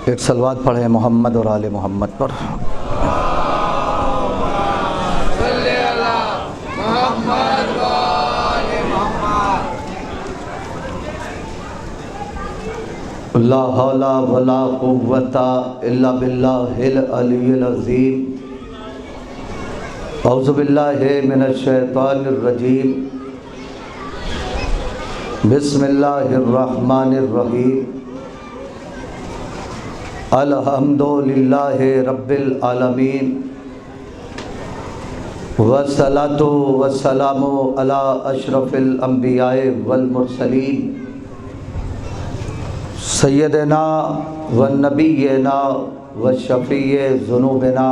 एक सलवात पढ़े मोहम्मद और आले मोहम्मद पर। ला हौला वला कुव्वता इल्ला बिल्लाहिल अलिय्यिल अज़ीम। औज़ु बिल्लाहि मिनश शैतानिर रजीम। बिस्मिल्लाहिर रहमानिर रहीम। अल्हम्दुलिल्लाहि रब्बिल आलमीन। वस्सलातु वस्सलामु अला अशरफिल अंबियाए वल मुरसलीन सय्यदना व नबीना व शफ़ीए ज़ुनूबना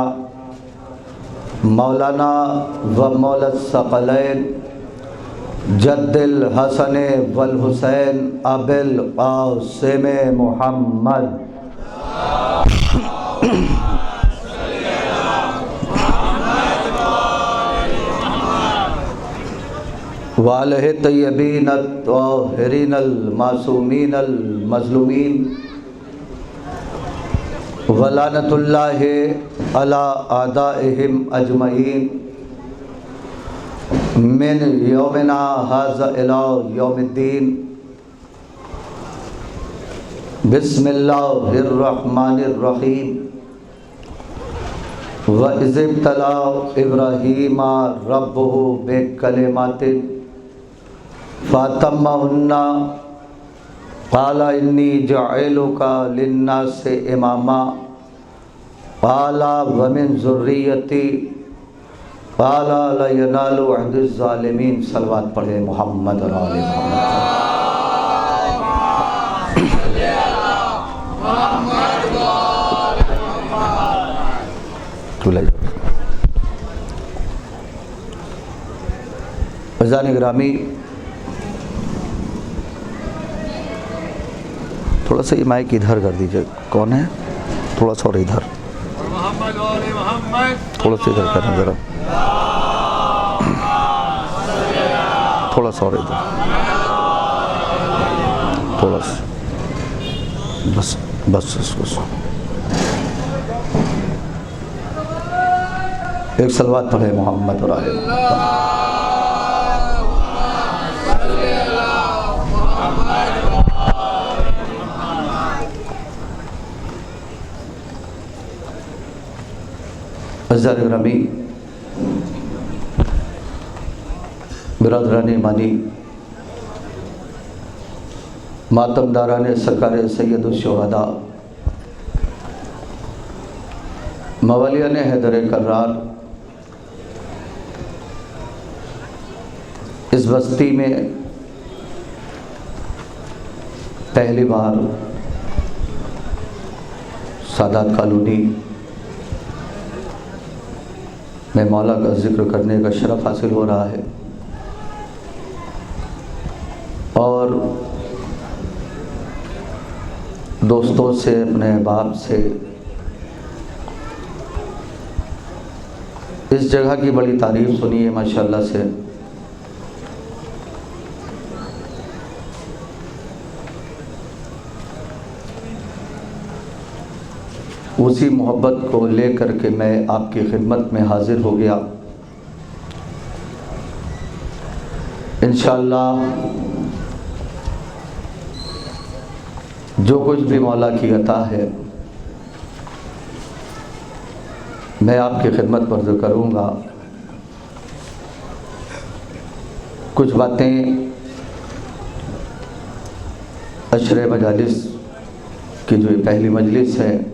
मौलाना व मौलस्सक़लैन जद्दिल हसन वल हुसैन अबिल क़ासिम मुहम्मद वालहे तय्यबीन अत्ताहिरीन अल-मासूमीन अल-मज़लूमीन वलानतुल्लाहि अला आदाइहिम अजमईन मिन यौमिना हाज़ा इला यौमिद्दीन। बिस्मिल्लाहिर्रहमानिर्रहीम। व इज़िब्तला इब्राहीमा रब्बुहु बिकलिमातिन फ़अतम्महुन्ना क़ाला इन्नी जाइलुका लिन्नासि इमामा क़ाला व मिन ज़ुर्रिय्यती क़ाला ला यनालु अहदिज़ ज़ालिमीन। सलवात पढ़े मोहम्मद और आले मोहम्मद। फ़ज़ान ग्रामी, थोड़ा सा ये माइक इधर कर दीजिए। कौन है? थोड़ा सा और इधर, थोड़ा सा इधर करना ज़रा, थोड़ा सा और इधर, थोड़ा सा, बस बस इसको। एक सलवात पढ़े मोहम्मद और आले मोहम्मद। फ़ज़ान ग्रामी, बिरादरान ईमानी, मातमदारान सरकार सैयदुश्शुहदा, मवालियान हैदर कर्रार, इस बस्ती में पहली बार सादात कॉलोनी में मौला का जिक्र करने का शरफ़ हासिल हो रहा है और दोस्तों से, अपने बाप से इस जगह की बड़ी तारीफ़ सुनी है माशाअल्लाह से। उसी मोहब्बत को लेकर के मैं आपकी खिदमत में हाजिर हो गया। इंशाअल्लाह जो कुछ भी मौला की अता है मैं आपकी खिदमत पर जो करूँगा, कुछ बातें अशरे मजालिस की जो पहली मजलिस है,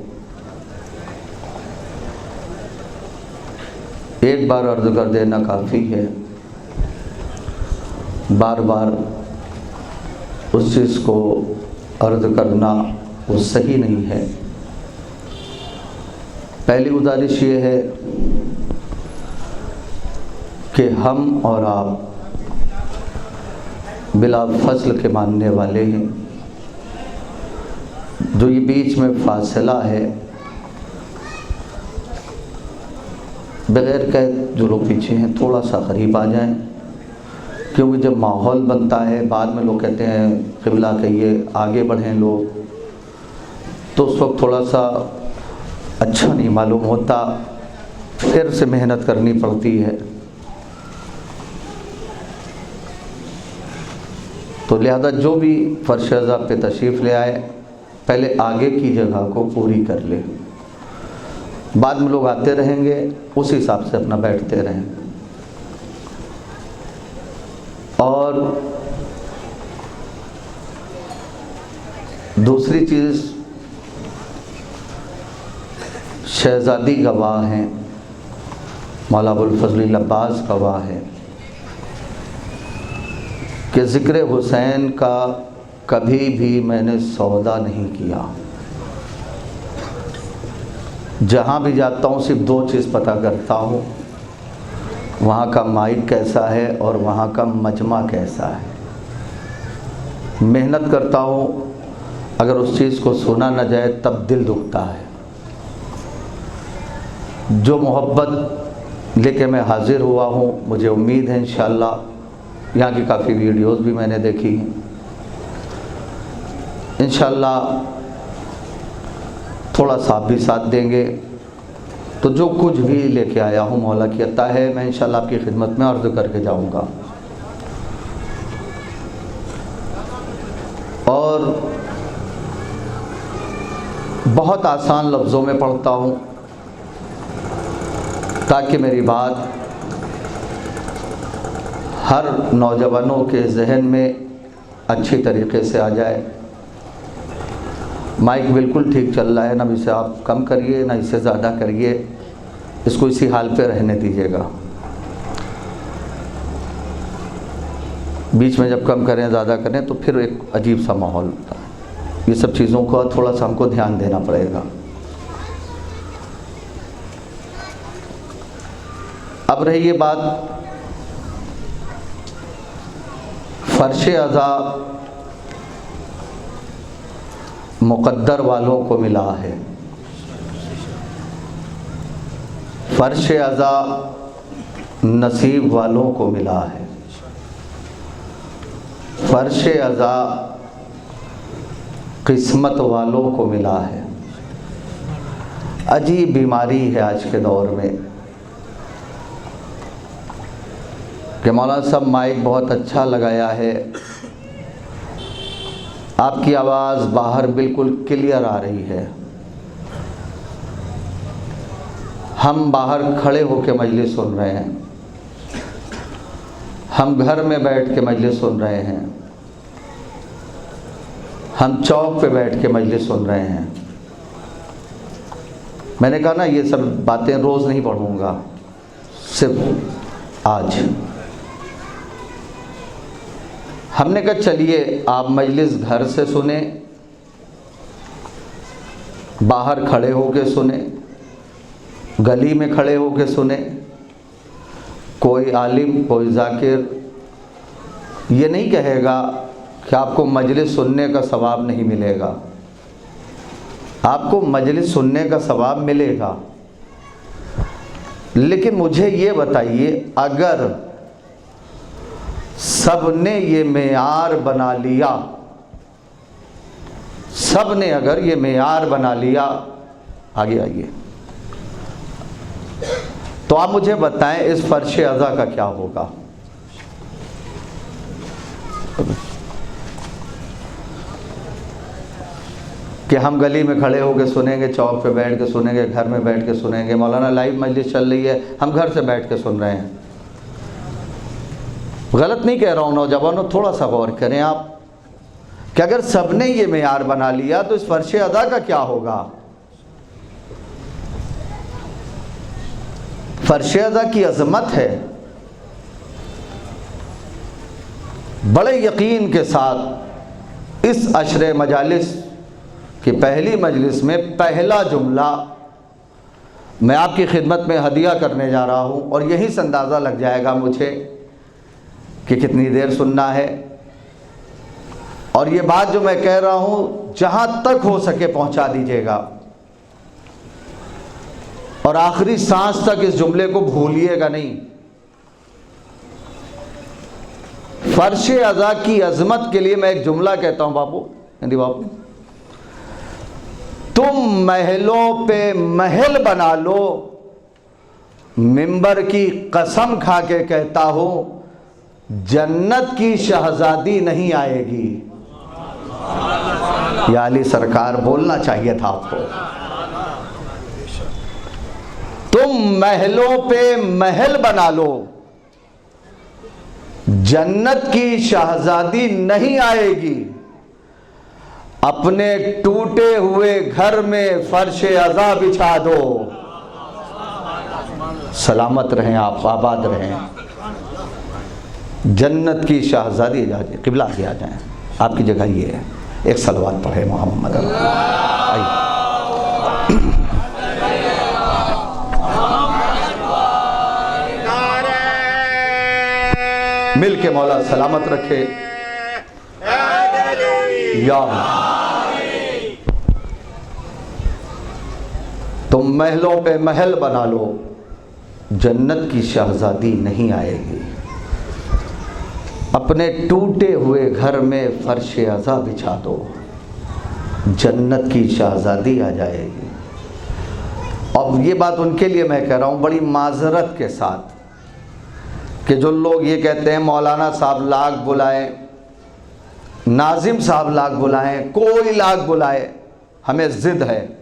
एक बार अर्ज़ कर देना काफ़ी है, बार बार उस चीज़ को अर्ज़ करना वो सही नहीं है। पहली गुजारिश ये है कि हम और आप बिला फ़स्ल के मानने वाले हैं। जो ये बीच में फ़ासला है, बग़ैर कहे जो लोग पीछे हैं थोड़ा सा करीब आ जाएं, क्योंकि जब माहौल बनता है बाद में लोग कहते हैं क़िबला कहिए, आगे बढ़ें लोग, तो उस वक्त थोड़ा सा अच्छा नहीं मालूम होता, फिर से मेहनत करनी पड़ती है। तो लिहाजा जो भी फर्श अज़ा पे तशरीफ़ ले आए, पहले आगे की जगह को पूरी कर ले, बाद में लोग आते रहेंगे, उस हिसाब से अपना बैठते रहें। और दूसरी चीज़, शहज़ादी गवाह हैं, मौला अबुल फज़ल अब्बास गवाह है कि ज़िक्र हुसैन का कभी भी मैंने सौदा नहीं किया। जहाँ भी जाता हूँ सिर्फ दो चीज़ पता करता हूँ, वहाँ का माइक कैसा है और वहाँ का मजमा कैसा है। मेहनत करता हूँ, अगर उस चीज़ को सुना न जाए तब दिल दुखता है। जो मोहब्बत लेके मैं हाज़िर हुआ हूँ, मुझे उम्मीद है इंशाअल्लाह, यहाँ की काफ़ी वीडियोस भी मैंने देखी हैं, इंशाअल्लाह थोड़ा सा भी साथ देंगे तो जो कुछ भी लेके आया हूँ मौला की अता है, मैं इंशाअल्लाह आपकी खिदमत में अर्ज़ करके जाऊँगा। और बहुत आसान लफ्ज़ों में पढ़ता हूँ ताकि मेरी बात हर नौजवानों के जहन में अच्छी तरीके से आ जाए। माइक बिल्कुल ठीक चल रहा है, ना इसे आप कम करिए ना इसे ज़्यादा करिए, इसको इसी हाल पे रहने दीजिएगा। बीच में जब कम करें ज़्यादा करें तो फिर एक अजीब सा माहौल होता है। ये सब चीज़ों का थोड़ा सा हमको ध्यान देना पड़ेगा। अब रही ये बात, फर्श अज़ा मुक़द्दर वालों को मिला है, फर्श अज़ा नसीब वालों को मिला है, फर्श अज़ा किस्मत वालों को मिला है। अजीब बीमारी है आज के दौर में कि मौलाना साहब माइक बहुत अच्छा लगाया है, आपकी आवाज़ बाहर बिल्कुल क्लियर आ रही है, हम बाहर खड़े होकर मजलिस सुन रहे हैं, हम घर में बैठ के मजलिस सुन रहे हैं, हम चौक पे बैठ के मजलिस सुन रहे हैं। मैंने कहा ना ये सब बातें रोज़ नहीं पढ़ूंगा, सिर्फ आज। हमने कहा चलिए आप मजलिस घर से सुने, बाहर खड़े होके सुने, गली में खड़े होके सुने, कोई आलिम कोई जाकिर ये नहीं कहेगा कि आपको मजलिस सुनने का सवाब नहीं मिलेगा। आपको मजलिस सुनने का सवाब मिलेगा, लेकिन मुझे ये बताइए, अगर सब ने ये मेयार बना लिया, सब ने अगर ये मेयार बना लिया, आगे आइए, तो आप मुझे बताएं इस फर्श अज़ा का क्या होगा। कि हम गली में खड़े होकर सुनेंगे, चौक पे बैठ के सुनेंगे, घर में बैठ के सुनेंगे। मौलाना लाइव मजलिस चल रही है, हम घर से बैठ के सुन रहे हैं। गलत नहीं कह रहा हूँ नौजवानों, थोड़ा सा गौर करें आप कि अगर सबने ये मेयार बना लिया तो इस फर्श अज़ा का क्या होगा। फर्श अज़ा की अज़मत है, बड़े यकीन के साथ इस अशरे मजालिस की पहली मजलिस में पहला जुमला मैं आपकी खिदमत में हदिया करने जा रहा हूँ, और यहीं से अंदाज़ा लग जाएगा मुझे कि कितनी देर सुनना है। और ये बात जो मैं कह रहा हूँ जहाँ तक हो सके पहुँचा दीजिएगा, और आखिरी सांस तक इस जुमले को भूलिएगा नहीं। फर्श अज़ा की अज़मत के लिए मैं एक जुमला कहता हूँ बापू, हिंदी बापू, तुम महलों पे महल बना लो, मिंबर की कसम खा के कहता हूं जन्नत की शहजादी नहीं आएगी। या अली सरकार बोलना चाहिए था आपको। तुम महलों पे महल बना लो, जन्नत की शहजादी नहीं आएगी। अपने टूटे हुए घर में फर्श अज़ा बिछा दो। सलामत रहें आप, आबाद रहें। जन्नत की शहजादी जाए, किबला आगे आ जाएं, आपकी जगह ये है। एक सलवात पढ़े मोहम्मद। आइए मिल के मौला सलामत रखे। या तुम महलों पे महल बना लो, जन्नत की शहजादी नहीं आएगी। अपने टूटे हुए घर में फर्श अज़ा बिछा दो, जन्नत की शहजादी आ जाएगी। अब ये बात उनके लिए मैं कह रहा हूँ बड़ी माजरत के साथ, कि जो लोग ये कहते हैं मौलाना साहब लाख बुलाएं, नाजिम साहब लाख बुलाएं, कोई लाख बुलाए, हमें ज़िद है।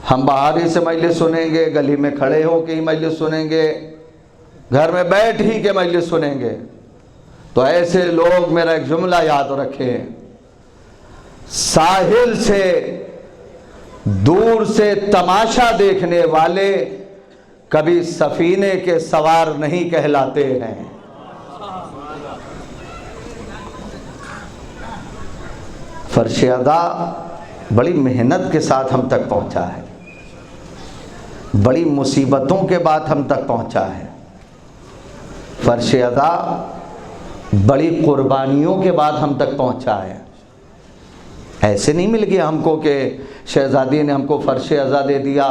हम बाहर ही से मजलिस सुनेंगे, गली में खड़े हो के ही मजलिस सुनेंगे, घर में बैठ ही के मजलिस सुनेंगे। तो ऐसे लोग मेरा एक जुमला याद रखें, साहिल से दूर से तमाशा देखने वाले कभी सफीने के सवार नहीं कहलाते हैं। फर्श अदा बड़ी मेहनत के साथ हम तक पहुंचा है, बड़ी मुसीबतों के बाद हम तक पहुंचा है। फर्श अदा बड़ी कुर्बानियों के बाद हम तक पहुंचा है। ऐसे नहीं मिल गया हमको कि शहजादी ने हमको फर्श अज़ा दे दिया,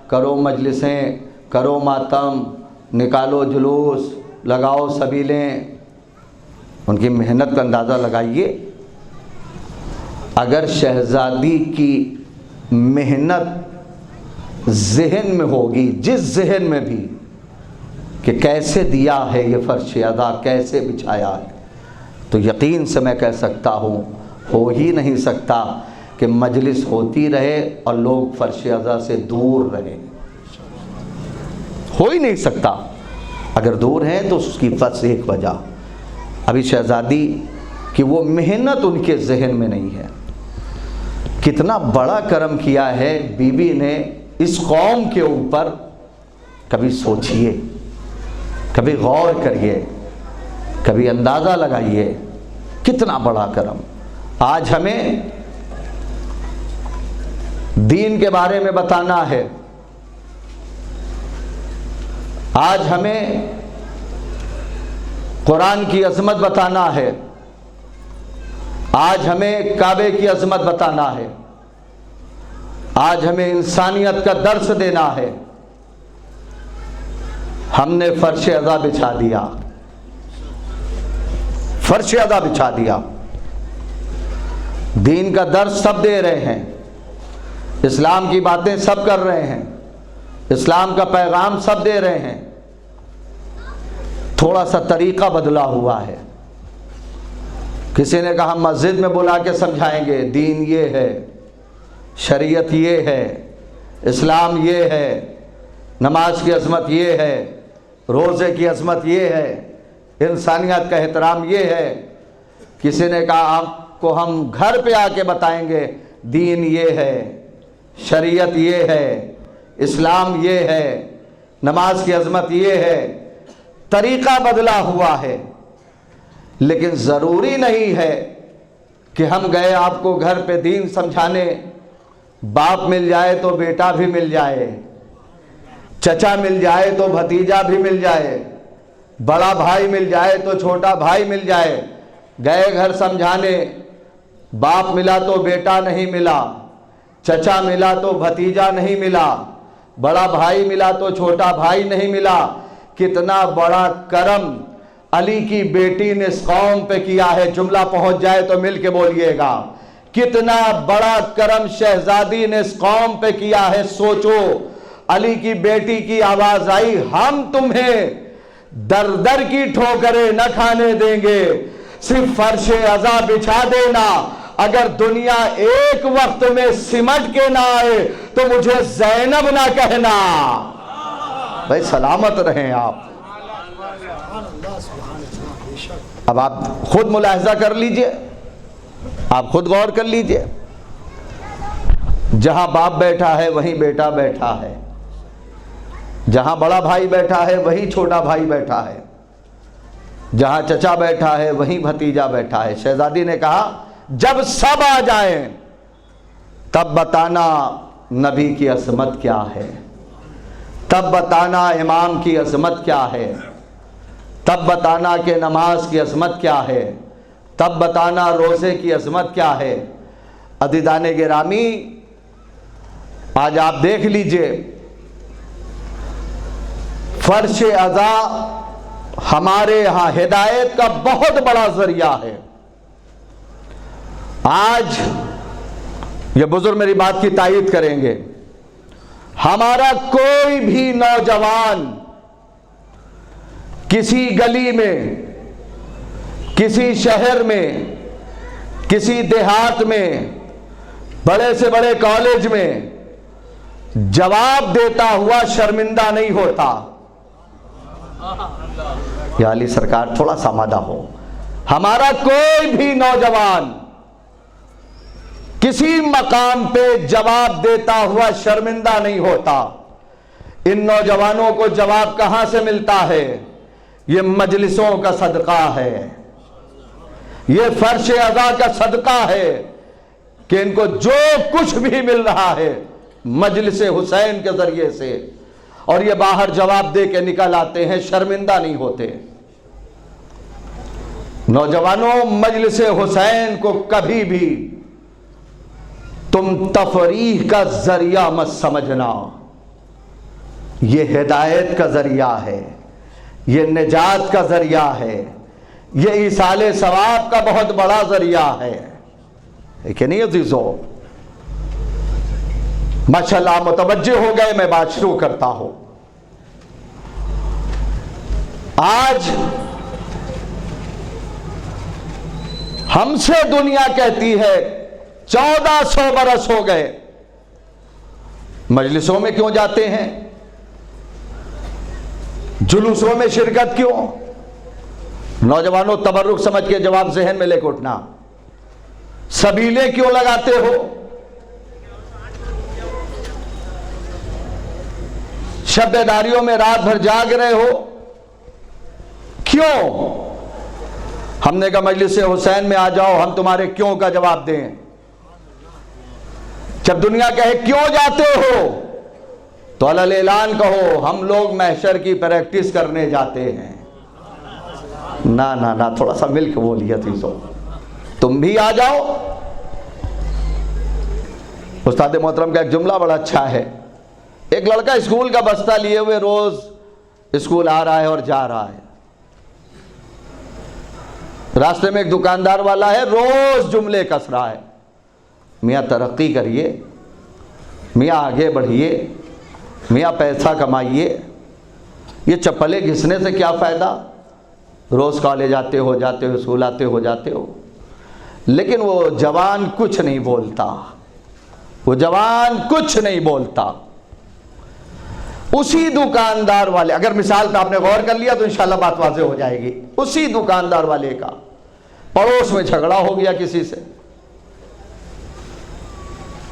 करो मजलिसें, करो मातम, निकालो जुलूस, लगाओ सबीलें। उनकी मेहनत का अंदाज़ा लगाइए। अगर शहजादी की मेहनत ज़हन में होगी, जिस ज़हन में भी कि कैसे दिया है ये फर्श अज़ा, कैसे बिछाया है, तो यकीन से मैं कह सकता हूँ हो ही नहीं सकता कि मजलिस होती रहे और लोग फर्श अज़ा से दूर रहे। हो ही नहीं सकता। अगर दूर हैं तो उसकी बस एक वजह, अभी शहजादी की वो मेहनत उनके जहन में नहीं है। कितना बड़ा करम किया है बीबी ने इस कौम के ऊपर, कभी सोचिए, कभी गौर करिए, कभी अंदाज़ा लगाइए, कितना बड़ा करम। आज हमें दीन के बारे में बताना है, आज हमें कुरान की अज़मत बताना है, आज हमें काबे की अज़मत बताना है, आज हमें इंसानियत का दर्स देना है। हमने फर्श अज़ा बिछा दिया, फर्श अज़ा बिछा दिया। दीन का दर्स सब दे रहे हैं, इस्लाम की बातें सब कर रहे हैं, इस्लाम का पैगाम सब दे रहे हैं। थोड़ा सा तरीक़ा बदला हुआ है। किसी ने कहा मस्जिद में बुला के समझाएंगे, दीन ये है, शरीयत ये है, इस्लाम ये है, नमाज की अज़मत ये है, रोज़े की अज़मत ये है, इंसानियत का एहतराम ये है। किसी ने कहा आपको हम घर पे आके बताएंगे, दीन ये है, शरीयत ये है, इस्लाम ये है, नमाज की अज़मत ये है। तरीक़ा बदला हुआ है, लेकिन ज़रूरी नहीं है कि हम गए आपको घर पे दीन समझाने, बाप मिल जाए तो बेटा भी मिल जाए, चचा मिल जाए तो भतीजा भी मिल जाए, बड़ा भाई मिल जाए तो छोटा भाई मिल जाए। गए घर समझाने, बाप मिला तो बेटा नहीं मिला, चचा मिला तो भतीजा नहीं मिला, बड़ा भाई मिला तो छोटा भाई नहीं मिला। कितना बड़ा करम अली की बेटी ने इस कौम पे किया है। जुमला पहुंच जाए तो मिल के बोलिएगा, कितना बड़ा करम शहजादी ने इस कौम पे किया है। सोचो, अली की बेटी की आवाज आई, हम तुम्हें दर दर की ठोकरें न खाने देंगे, सिर्फ फर्श अज़ा बिछा देना। अगर दुनिया एक वक्त में सिमट के ना आए तो मुझे ज़ैनब ना कहना। भाई सलामत रहें आप। अब आप खुद मुलाहिजा कर लीजिए, आप खुद गौर कर लीजिए। जहां बाप बैठा है वहीं बेटा बैठा है, जहां बड़ा भाई बैठा है वहीं छोटा भाई बैठा है, जहां चचा बैठा है वहीं भतीजा बैठा है। शहजादी ने कहा जब सब आ जाएं तब बताना नबी की अजमत क्या है, तब बताना इमाम की अजमत क्या है, तब बताना कि नमाज की अजमत क्या है, तब बताना रोज़े की अजमत क्या है। अदीदाने गिरामी, आज आप देख लीजिए, फर्श अज़ा हमारे यहाँ हिदायत का बहुत बड़ा जरिया है। आज ये बुजुर्ग मेरी बात की तायीद करेंगे, हमारा कोई भी नौजवान किसी गली में, किसी शहर में, किसी देहात में, बड़े से बड़े कॉलेज में जवाब देता हुआ शर्मिंदा नहीं होता। या अली सरकार थोड़ा सामादा हो। हमारा कोई भी नौजवान किसी मकाम पे जवाब देता हुआ शर्मिंदा नहीं होता। इन नौजवानों को जवाब कहां से मिलता है? ये मजलिसों का सदका है, ये फर्श अज़ा का सदका है कि इनको जो कुछ भी मिल रहा है मजलिस हुसैन के जरिए से, और ये बाहर जवाब दे के निकल आते हैं, शर्मिंदा नहीं होते। नौजवानों, मजलिस हुसैन को कभी भी तुम तफरीह का जरिया मत समझना। ये हिदायत का जरिया है, ये निजात का जरिया है, ये इसाले सवाब का बहुत बड़ा जरिया है। कि नहीं अजीजों? माशाल्लाह मुतवज्जे हो गए, मैं बात शुरू करता हूं। आज हमसे दुनिया कहती है 1400 बरस हो गए, मजलिसों में क्यों जाते हैं, जुलूसों में शिरकत क्यों? नौजवानों, तबर्रुक समझ के जवाब जहन में लेकर उठना। सबीले क्यों लगाते हो? शब्बेदारियों में रात भर जाग रहे हो क्यों? हमने कहा मजलिस हुसैन में आ जाओ, हम तुम्हारे क्यों का जवाब दें। जब दुनिया कहे क्यों जाते हो तो अलल ऐलान कहो हम लोग महशर की प्रैक्टिस करने जाते हैं। ना ना ना, थोड़ा सा मिलकर बोलिए तीसो, तुम भी आ जाओ। उस्ताद मोहतरम का एक जुमला बड़ा अच्छा है। एक लड़का स्कूल का बस्ता लिए हुए रोज स्कूल आ रहा है और जा रहा है। रास्ते में एक दुकानदार वाला है, रोज जुमले कस रहा है, मियाँ तरक्की करिए, मियाँ आगे बढ़िए, मियाँ पैसा कमाइए, ये चप्पलें घिसने से क्या फ़ायदा, रोज़ कॉलेज आते हो जाते हो, स्कूल आते हो जाते हो। लेकिन वो जवान कुछ नहीं बोलता, वो जवान कुछ नहीं बोलता। उसी दुकानदार वाले, अगर मिसाल पे आपने गौर कर लिया तो इंशाल्लाह बात वाज़ेह हो जाएगी। उसी दुकानदार वाले का पड़ोस में झगड़ा हो गया किसी से,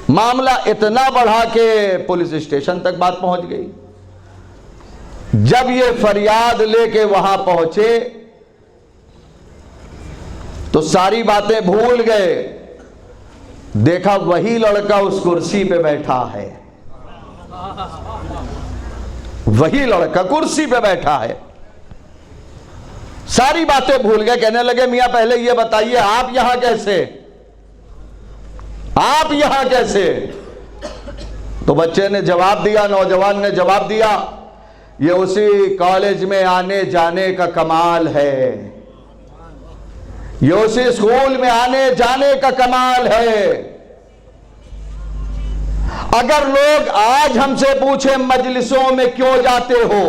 मामला इतना बढ़ा के पुलिस स्टेशन तक बात पहुंच गई। जब ये फरियाद लेके वहां पहुंचे तो सारी बातें भूल गए, देखा वही लड़का उस कुर्सी पे बैठा है, वही लड़का कुर्सी पे बैठा है। सारी बातें भूल गए, कहने लगे मियां पहले ये बताइए आप यहां कैसे, आप यहां कैसे? तो बच्चे ने जवाब दिया, नौजवान ने जवाब दिया, ये उसी कॉलेज में आने जाने का कमाल है, ये उसी स्कूल में आने जाने का कमाल है। अगर लोग आज हमसे पूछे मजलिसों में क्यों जाते हो,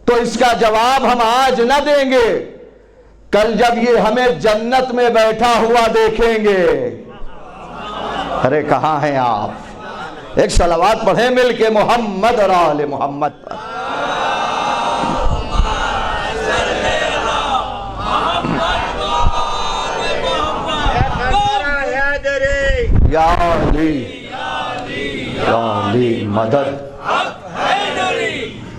तो इसका जवाब हम आज न देंगे, कल जब ये हमें जन्नत में बैठा हुआ देखेंगे। अरे कहां हैं आप? एक सलावात पढ़े मिल के मोहम्मद और आले मोहम्मद पर। या अली मदद।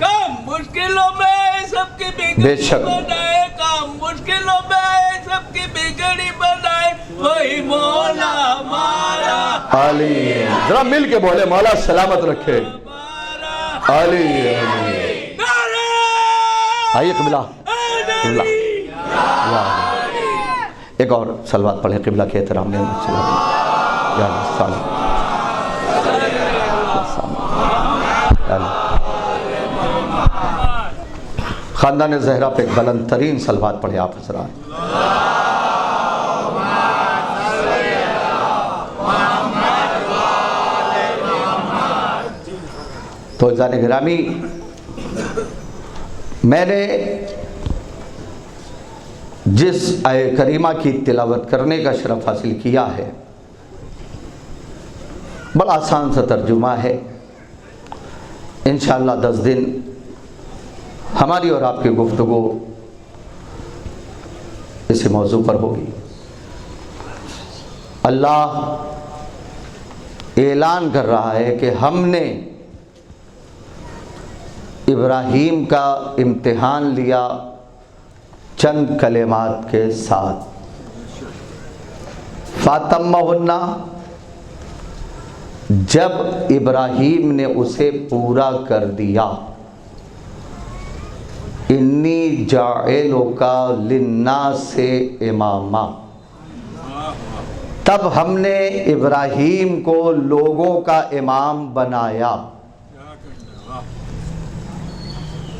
काम मुश्किलों में सबकी बेशक बनाए, काम मुश्किलों में सबकी बिगड़ी बनाए, वही मौला हमारा अली। जरा मिल के बोले मौला सलामत रखे। अली आइए किबला, किबला। एक और सलवात पढ़े किबला के एहतराम में। खानदान ज़हरा पे एक बुलंद तरीन सलवात पढ़े आप हज़रात। तो जाने गिरामी, मैंने जिस आये करीमा की तिलावत करने का शरफ हासिल किया है, बड़ा आसान सा तर्जुमा है। इंशाअल्लाह 10 दिन हमारी और आपकी गुफ्तगू इसी मौजू पर होगी। अल्लाह ऐलान कर रहा है कि हमने इब्राहीम का इम्तिहान लिया चंद कलेमात के साथ। फातम्माहुन्ना, जब इब्राहीम ने उसे पूरा कर दिया, इन्नी जाएलुका लिन्नास से इमामा, तब हमने इब्राहीम को लोगों का इमाम बनाया।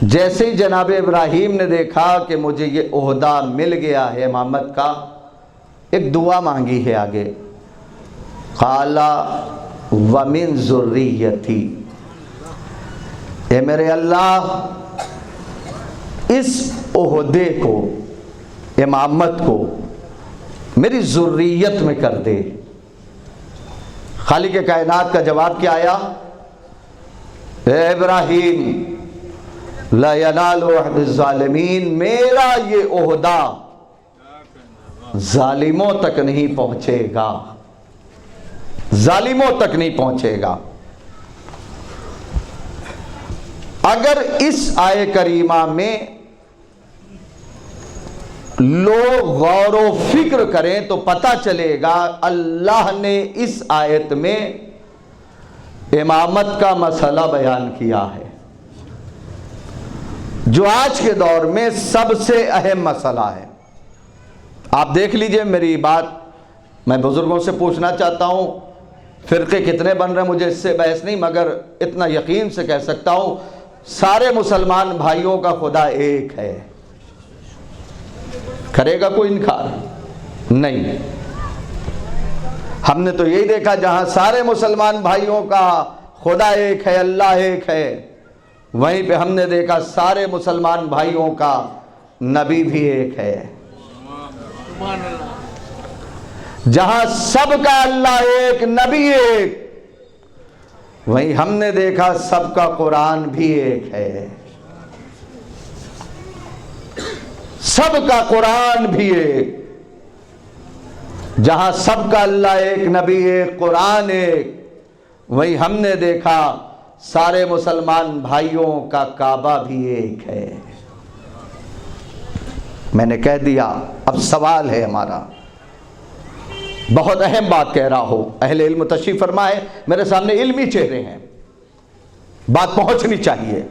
जैसे ही जनाब इब्राहीम ने देखा कि मुझे ये ओहदा मिल गया है इमामत का, एक दुआ मांगी है आगे। काला वमिन ज़ुर्रियती, ए मेरे अल्लाह, इस ओहदे को, इमामत को मेरी ज़ुर्रियत में कर दे। खालिक कायनात का जवाब क्या आया? ए इब्राहीम, ला यनालु अहद-ज़ालिमीन, मेरा ये ओहदा जालिमों तक नहीं पहुंचेगा, जालिमों तक नहीं पहुंचेगा। अगर इस आय करीमा में लोग गौर व फिक्र करें तो पता चलेगा अल्लाह ने इस आयत में इमामत का मसला बयान किया है, जो आज के दौर में सबसे अहम मसला है। आप देख लीजिए मेरी बात, मैं बुजुर्गों से पूछना चाहता हूं, फिरके कितने बन रहे हैं मुझे इससे बहस नहीं, मगर इतना यकीन से कह सकता हूं सारे मुसलमान भाइयों का खुदा एक है। करेगा कोई इनकार? नहीं। हमने तो यही देखा, जहां सारे मुसलमान भाइयों का खुदा एक है, अल्लाह एक है, वहीं पे हमने देखा सारे मुसलमान भाइयों का नबी भी एक है। जहां सबका अल्लाह एक, नबी एक, वहीं हमने देखा सबका कुरान भी एक है, सबका कुरान भी एक। जहां सबका अल्लाह एक, नबी एक, कुरान एक, वहीं हमने देखा सारे मुसलमान भाइयों का काबा भी एक है। मैंने कह दिया, अब सवाल है हमारा, बहुत अहम बात कह रहा हो, अहले इल्म तशरीफ फरमाए, मेरे सामने इल्मी चेहरे हैं, बात पहुंचनी चाहिए।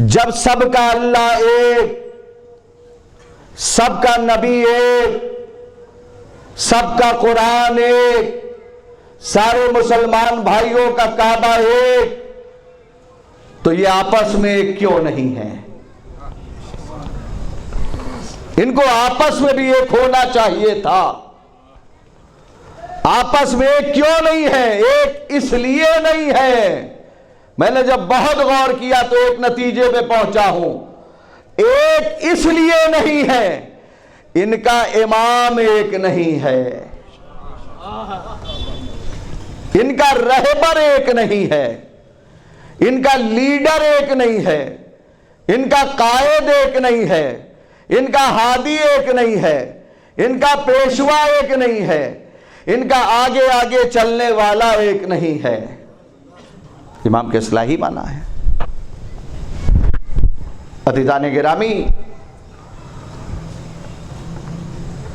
जब सबका अल्लाह एक, सबका नबी एक, सबका कुरान एक, सारे मुसलमान भाइयों का काबा एक, तो ये आपस में एक क्यों नहीं है? इनको आपस में भी एक होना चाहिए था। आपस में एक क्यों नहीं है? एक इसलिए नहीं है, मैंने जब बहुत गौर किया तो एक नतीजे पे पहुंचा हूं। एक इसलिए नहीं है, इनका इमाम एक नहीं है, इनका रहबर एक नहीं है, इनका लीडर एक नहीं है, इनका कायद एक नहीं है, इनका हादी एक नहीं है, इनका पेशवा एक नहीं है, इनका आगे आगे चलने वाला एक नहीं है। इमाम के इस्लाही माना है। अज़ीज़ान गिरामी,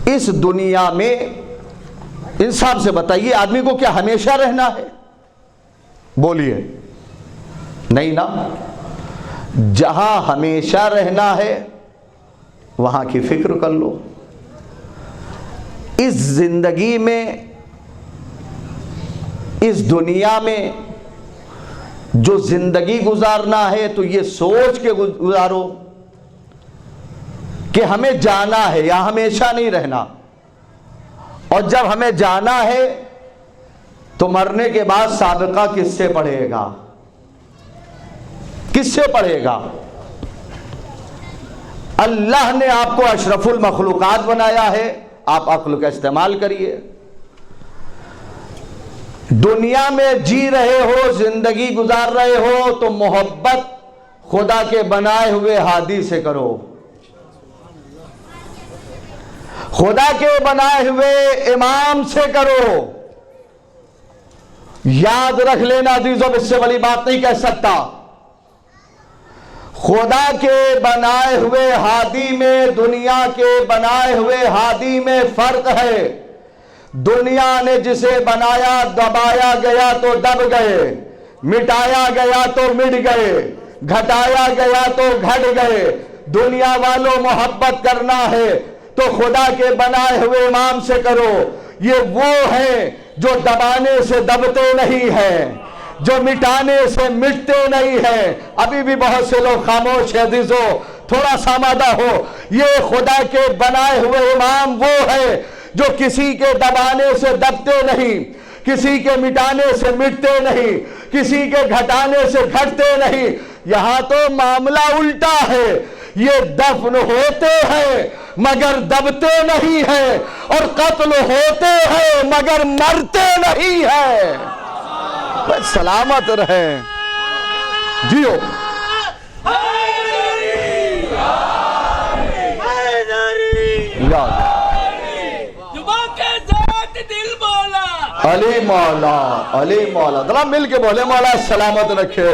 इस दुनिया में इंसान से बताइए, आदमी को क्या हमेशा रहना है? बोलिए, नहीं ना। जहां हमेशा रहना है वहां की फिक्र कर लो। इस जिंदगी में, इस दुनिया में जो जिंदगी गुजारना है तो ये सोच के गुजारो कि हमें जाना है, या हमेशा नहीं रहना। और जब हमें जाना है तो मरने के बाद साबिका किससे पढ़ेगा? किससे पढ़ेगा? अल्लाह ने आपको अशरफुल मखलूकात बनाया है, आप अक्ल का इस्तेमाल करिए। दुनिया में जी रहे हो, जिंदगी गुजार रहे हो, तो मोहब्बत खुदा के बनाए हुए हादी से करो, खुदा के बनाए हुए इमाम से करो। याद रख लेना अजीजों, इससे बड़ी बात नहीं कह सकता। खुदा के बनाए हुए हादी में, दुनिया के बनाए हुए हादी में फर्क है। दुनिया ने जिसे बनाया, दबाया गया तो दब गए, मिटाया गया तो मिट गए, घटाया गया तो घट गए। दुनिया वालों, मोहब्बत करना है तो खुदा के बनाए हुए इमाम से करो। ये वो हैं जो दबाने से दबते नहीं हैं, जो मिटाने से मिटते नहीं हैं। अभी भी बहुत से लोग खामोश है अजीजों, थोड़ा सामादा हो। ये खुदा के बनाए हुए इमाम वो है जो किसी के दबाने से दबते नहीं, किसी के मिटाने से मिटते नहीं, किसी के घटाने से घटते नहीं। यहां तो मामला उल्टा है, ये दफन होते हैं मगर दबते नहीं है, और कत्ल होते हैं मगर मरते नहीं है। बस सलामत रहे, जियो। अली मौला, अली मौला, जरा मिल के बोले, मौला सलामत रखे।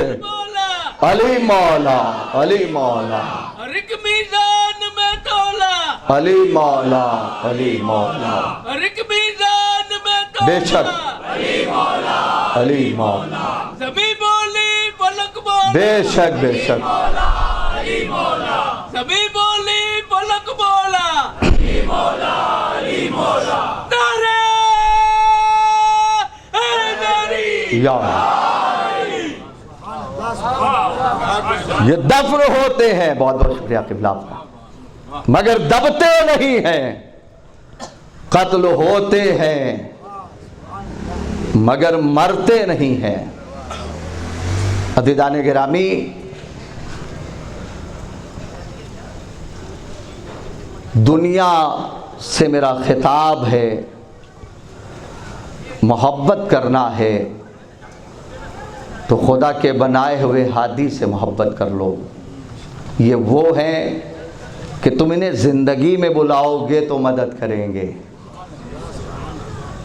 अली मौला, अली मौला, हर एक मीज़ान में तौला। अली मौला, अली मौला, हर एक मीज़ान में तौला। बेशक अली मौला, अली मौला, सभी बोली पलक बोला। बेशक बेशक अली मौला, सभी बोली पलक बोला। अली मौला, अली मौला। नारे हैदरी। ये दफन होते हैं, बहुत बहुत शुक्रिया किबला आपका, मगर दबते नहीं हैं। कत्ल होते हैं मगर मरते नहीं हैं। अज़ीज़ान गिरामी, दुनिया से मेरा खिताब है, मोहब्बत करना है तो खुदा के बनाए हुए हादी से मोहब्बत कर लो। ये वो हैं कि तुम इन्हें ज़िंदगी में बुलाओगे तो मदद करेंगे।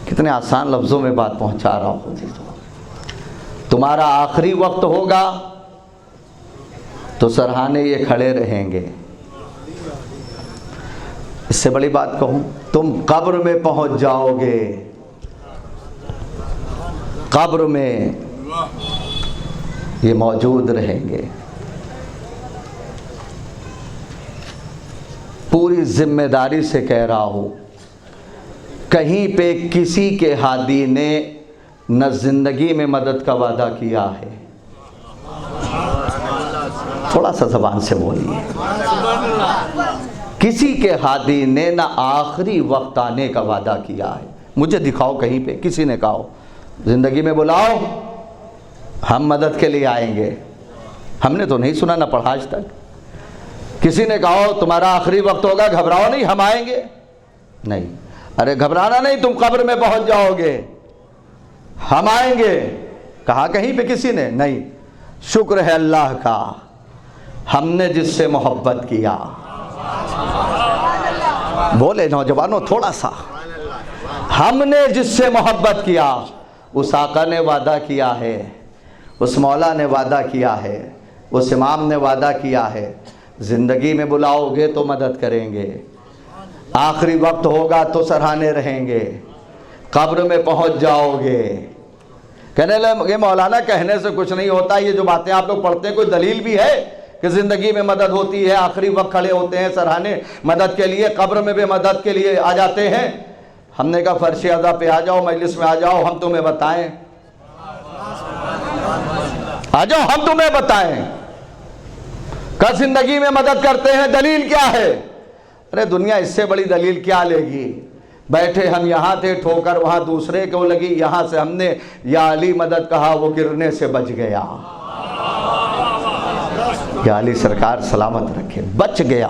कितने आसान लफ्ज़ों में बात पहुंचा रहा हूँ। तुम्हारा आखिरी वक्त होगा तो सरहाने ये खड़े रहेंगे। इससे बड़ी बात कहूँ, तुम कब्र में पहुंच जाओगे, कब्र में ये मौजूद रहेंगे। पूरी जिम्मेदारी से कह रहा हूं, कहीं पे किसी के हादी ने न जिंदगी में मदद का वादा किया है। थोड़ा सा ज़बान से बोलिए। किसी के हादी ने ना आखिरी वक्त आने का वादा किया है। मुझे दिखाओ कहीं पे किसी ने कहा ज़िंदगी में बुलाओ हम मदद के लिए आएंगे। हमने तो नहीं सुना ना पढ़ा आज तक। किसी ने कहा तुम्हारा आखिरी वक्त होगा, घबराओ नहीं हम आएंगे। नहीं, अरे घबराना नहीं, तुम कब्र में पहुंच जाओगे, हम आएंगे। कहा कहीं पे किसी ने? नहीं। शुक्र है अल्लाह का, हमने जिससे मोहब्बत किया। बोले नौजवानों थोड़ा सा, हमने जिससे मोहब्बत किया उस आका ने वादा किया है, उस मौला ने वादा किया है, उस इमाम ने वादा किया है, ज़िंदगी में बुलाओगे तो मदद करेंगे, आखिरी वक्त होगा तो सराहने रहेंगे, कब्र में पहुंच जाओगे। कहने लगे मौलाना कहने से कुछ नहीं होता, ये जो बातें आप लोग पढ़ते हैं कोई दलील भी है कि ज़िंदगी में मदद होती है, आखिरी वक्त खड़े होते हैं सराहने मदद के लिए, कब्र में भी मदद के लिए आ जाते हैं? हमने कहा फर्श अज़ा पे आ जाओ, मजलिस में आ जाओ, हम तुम्हें बताएं, आ जाओ हम तुम्हें बताएं का ज़िंदगी में मदद करते हैं, दलील क्या है? अरे दुनिया इससे बड़ी दलील क्या लेगी? बैठे हम यहाँ थे, ठोकर वहाँ दूसरे को लगी, यहाँ से हमने या अली मदद कहा, वो गिरने से बच गया। या अली सरकार सलामत रखे, बच गया।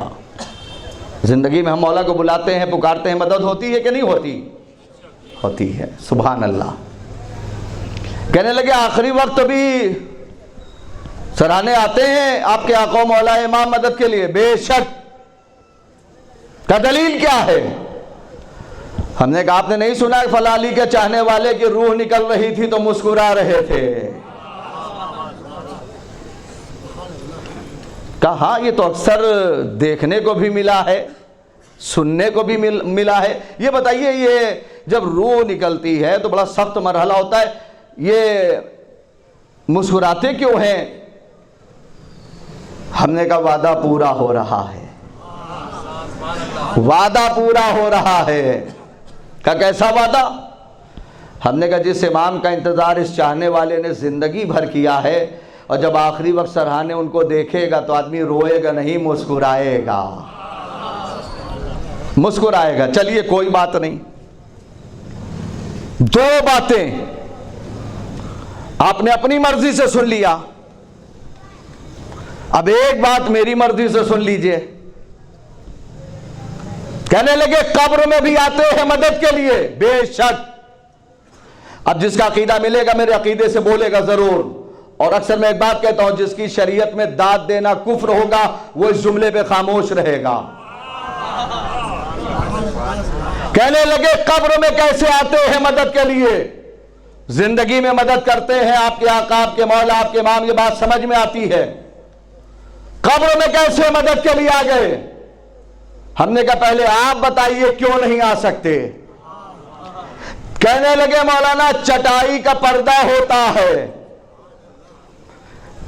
ज़िंदगी में हम मौला को बुलाते हैं, पुकारते हैं, मदद होती है कि नहीं होती? होती है। सुभान अल्लाह। कहने लगे आखिरी वक्त भी सराहने आते हैं आपके आका मौला इमाम मदद के लिए। बेशक। का दलील क्या है? हमने कहा आपने नहीं सुना फला अली के चाहने वाले की रूह निकल रही थी तो मुस्कुरा रहे थे। कहा ये तो अक्सर देखने को भी मिला है, सुनने को भी मिला है। ये बताइए, ये जब रूह निकलती है तो बड़ा सख्त मरहला होता है, ये मुस्कुराते क्यों हैं? हमने कहा वादा पूरा हो रहा है, वादा पूरा हो रहा है। का कैसा वादा? हमने कहा जिस इमाम का इंतजार इस चाहने वाले ने जिंदगी भर किया है, और जब आखिरी वक्त सराहने उनको देखेगा तो आदमी रोएगा नहीं, मुस्कुराएगा, मुस्कुराएगा। चलिए कोई बात नहीं, दो बातें आपने अपनी मर्जी से सुन लिया, अब एक बात मेरी मर्जी से सुन लीजिए। कहने लगे कब्र में भी आते हैं मदद के लिए। बेशक। अब जिसका अकीदा मिलेगा मेरे अकीदे से बोलेगा जरूर। और अक्सर मैं एक बात कहता हूं, जिसकी शरीयत में दाद देना कुफ्र होगा वो इस जुमले पे खामोश रहेगा। कहने लगे कब्र में कैसे आते हैं मदद के लिए? जिंदगी में मदद करते हैं आपके आका, आपके मौला, आपके इमाम, ये बात समझ में आती है। कब्र में कैसे मदद के लिए आ गए? हमने कहा पहले आप बताइए क्यों नहीं आ सकते? कहने लगे मौलाना चटाई का पर्दा होता है,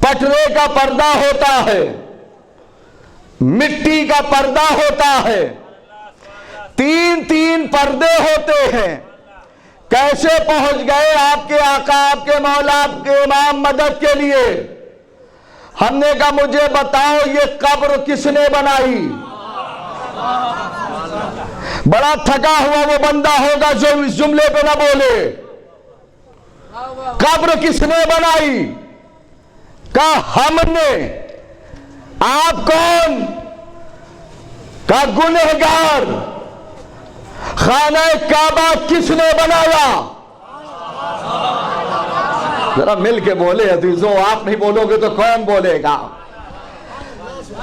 पटरे का पर्दा होता है, मिट्टी का पर्दा होता है, तीन तीन पर्दे होते हैं। कैसे पहुंच गए आपके आका, आपके मौला, आपके इमाम मदद के लिए? हमने कहा मुझे बताओ ये कब्र किसने बनाई? बड़ा थका हुआ वो बंदा होगा जो इस जुमले पे ना बोले। कब्र किसने बनाई? का हमने। आप कौन? का गुनहगार। खाना काबा किसने बनाया? जरा मिल के बोले अजीजों, आप नहीं बोलोगे तो कौन बोलेगा?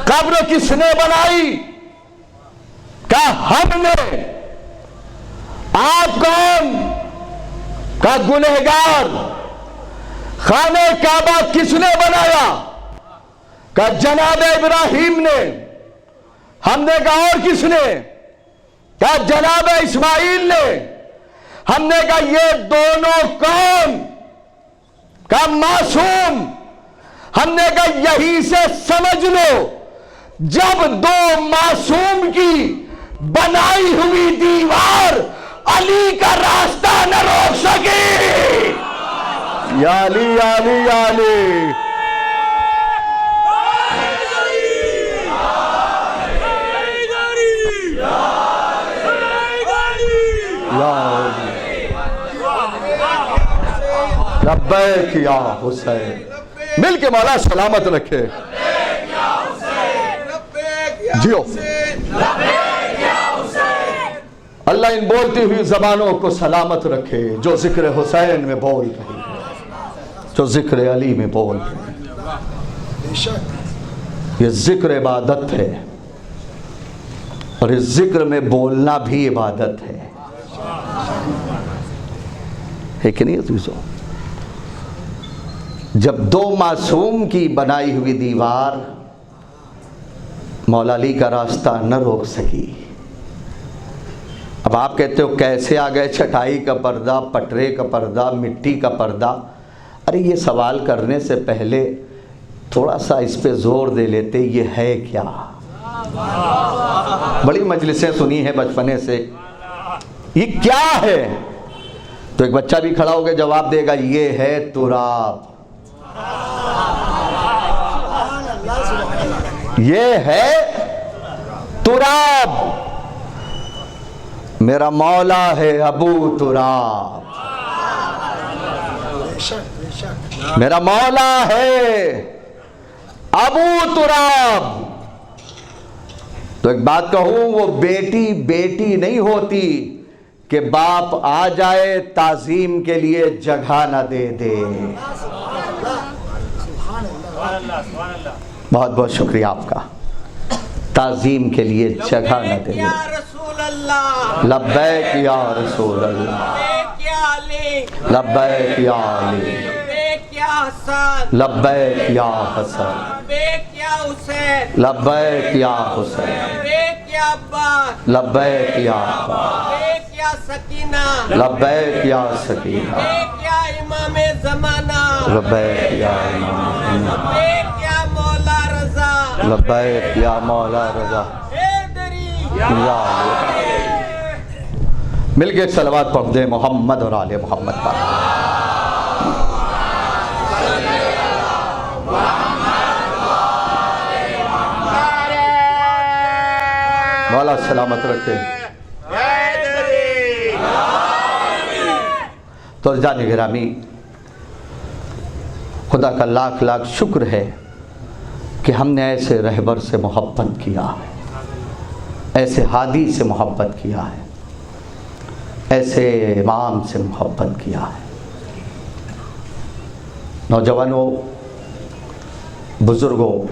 कब्र किसने बनाई? का हमने। आप कौन? का गुनहगार। खाने काबा किसने बनाया? का जनाब इब्राहिम ने। हमने कहा और किसने? का जनाब इस्माइल ने। हमने कहा ये दोनों कौन? का मासूम। हमने कहा यही से समझ लो, जब दो मासूम की बनाई हुई दीवार अली का रास्ता न रोक सके। या अली या अली या अली। लब्बैक या हुसैन। मिल के मौला सलामत रखे। जियो। अल्लाह इन बोलती हुई जबानों को सलामत रखे जो जिक्र हुसैन में बोल रही है, जो जिक्र अली में बोल रही है। ये जिक्र इबादत है और इस जिक्र में बोलना भी इबादत है कि नहीं अज़ीज़ों? जब दो मासूम की बनाई हुई दीवार मौला अली का रास्ता न रोक सकी, अब आप कहते हो कैसे आ गए चटाई का पर्दा, पटरे का पर्दा, मिट्टी का पर्दा। अरे ये सवाल करने से पहले थोड़ा सा इस पे जोर दे लेते, ये है क्या? बड़ी मजलिसें सुनी है बचपने से, ये क्या है? तो एक बच्चा भी खड़ा होकर जवाब देगा, ये है तुराब, ये है तुराब। मेरा मौला है अबू तुराब, मेरा मौला है अबू तुराब। तो एक बात कहूं, वो बेटी बेटी नहीं होती कि बाप आ जाए ताजीम के लिए जगह ना दे दे। बहुत बहुत शुक्रिया आपका, ताजीम के लिए जगह न दे। लब्बैक या रसूल अल्लाह, लब्बैक या अली, लब्बैक या हसन, लब्बैक या हुसैन, लब्बैक या सकीना, लब्बैक या सकीना, लब्बैक या इमाम, लब्बैक या मौला रजा। मिलके एक सलवात पढ़ दे मोहम्मद और आले मोहम्मद पर। मौला सलामत रखे। तो जाने गिरामी, खुदा का लाख लाख शुक्र है कि हमने ऐसे रहबर से मोहब्बत किया है, ऐसे हादी से मोहब्बत किया है, ऐसे इमाम से मोहब्बत किया है। नौजवानों, बुज़ुर्गों,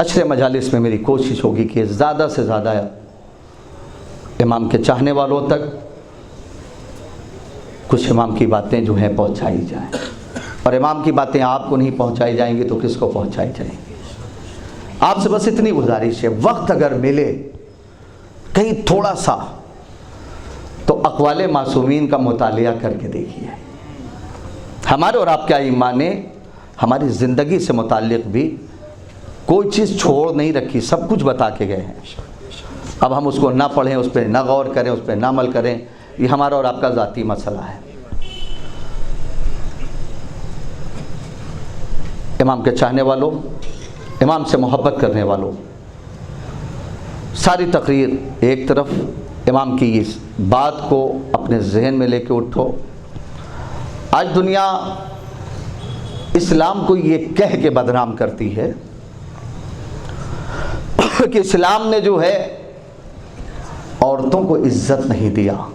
अशरे मजालिस में मेरी कोशिश होगी कि ज़्यादा से ज़्यादा इमाम के चाहने वालों तक कुछ इमाम की बातें जो हैं पहुंचाई जाएं, और इमाम की बातें आपको नहीं पहुंचाई जाएंगी तो किसको पहुंचाई जाएंगी? आपसे बस इतनी गुजारिश है, वक्त अगर मिले कहीं थोड़ा सा तो अक़वाले मासूमीन का मुतालिया करके देखिए। हमारे और आपके ईमान ने हमारी ज़िंदगी से मुताल्लिक़ भी कोई चीज़ छोड़ नहीं रखी, सब कुछ बता के गए हैं। अब हम उसको ना पढ़ें, उस पर ना गौर करें, उस पर ना अमल करें, ये हमारा और आपका ज़ाती मसला है। इमाम के चाहने वालों, इमाम से मोहब्बत करने वालों, सारी तकरीर एक तरफ, इमाम की इस बात को अपने जहन में लेके उठो। आज दुनिया इस्लाम को ये कह के बदनाम करती है कि इस्लाम ने जो है औरतों को इज्जत नहीं दिया,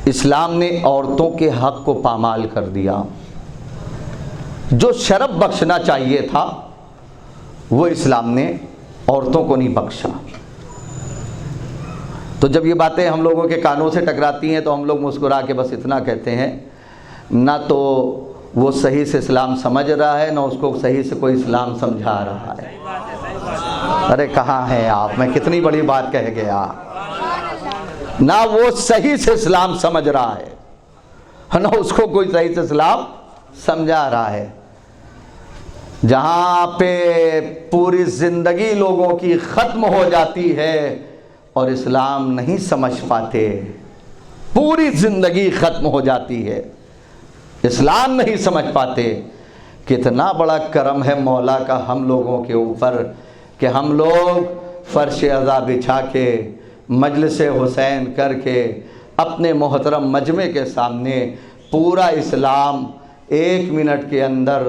इस्लाम ने औरतों के हक को पामाल कर दिया। जो शरफ बख्शना चाहिए था वो इस्लाम ने औरतों को नहीं बख्शा। तो जब ये बातें हम लोगों के कानों से टकराती हैं तो हम लोग मुस्कुरा के बस इतना कहते हैं, ना तो वो सही से इस्लाम समझ रहा है, ना उसको सही से कोई इस्लाम समझा रहा है। अरे कहाँ हैं आप? मैं कितनी बड़ी बात कह गया। ना वो सही से इस्लाम समझ रहा है, ना उसको कोई सही से इस्लाम समझा रहा है। जहाँ पे पूरी ज़िंदगी लोगों की ख़त्म हो जाती है और इस्लाम नहीं समझ पाते, पूरी ज़िंदगी ख़त्म हो जाती है, इस्लाम नहीं समझ पाते। कितना बड़ा करम है मौला का हम लोगों के ऊपर कि हम लोग फ़र्श अज़ा बिछा के, मजलिस हुसैन करके, अपने मोहतरम मजमे के सामने पूरा इस्लाम 1 मिनट के अंदर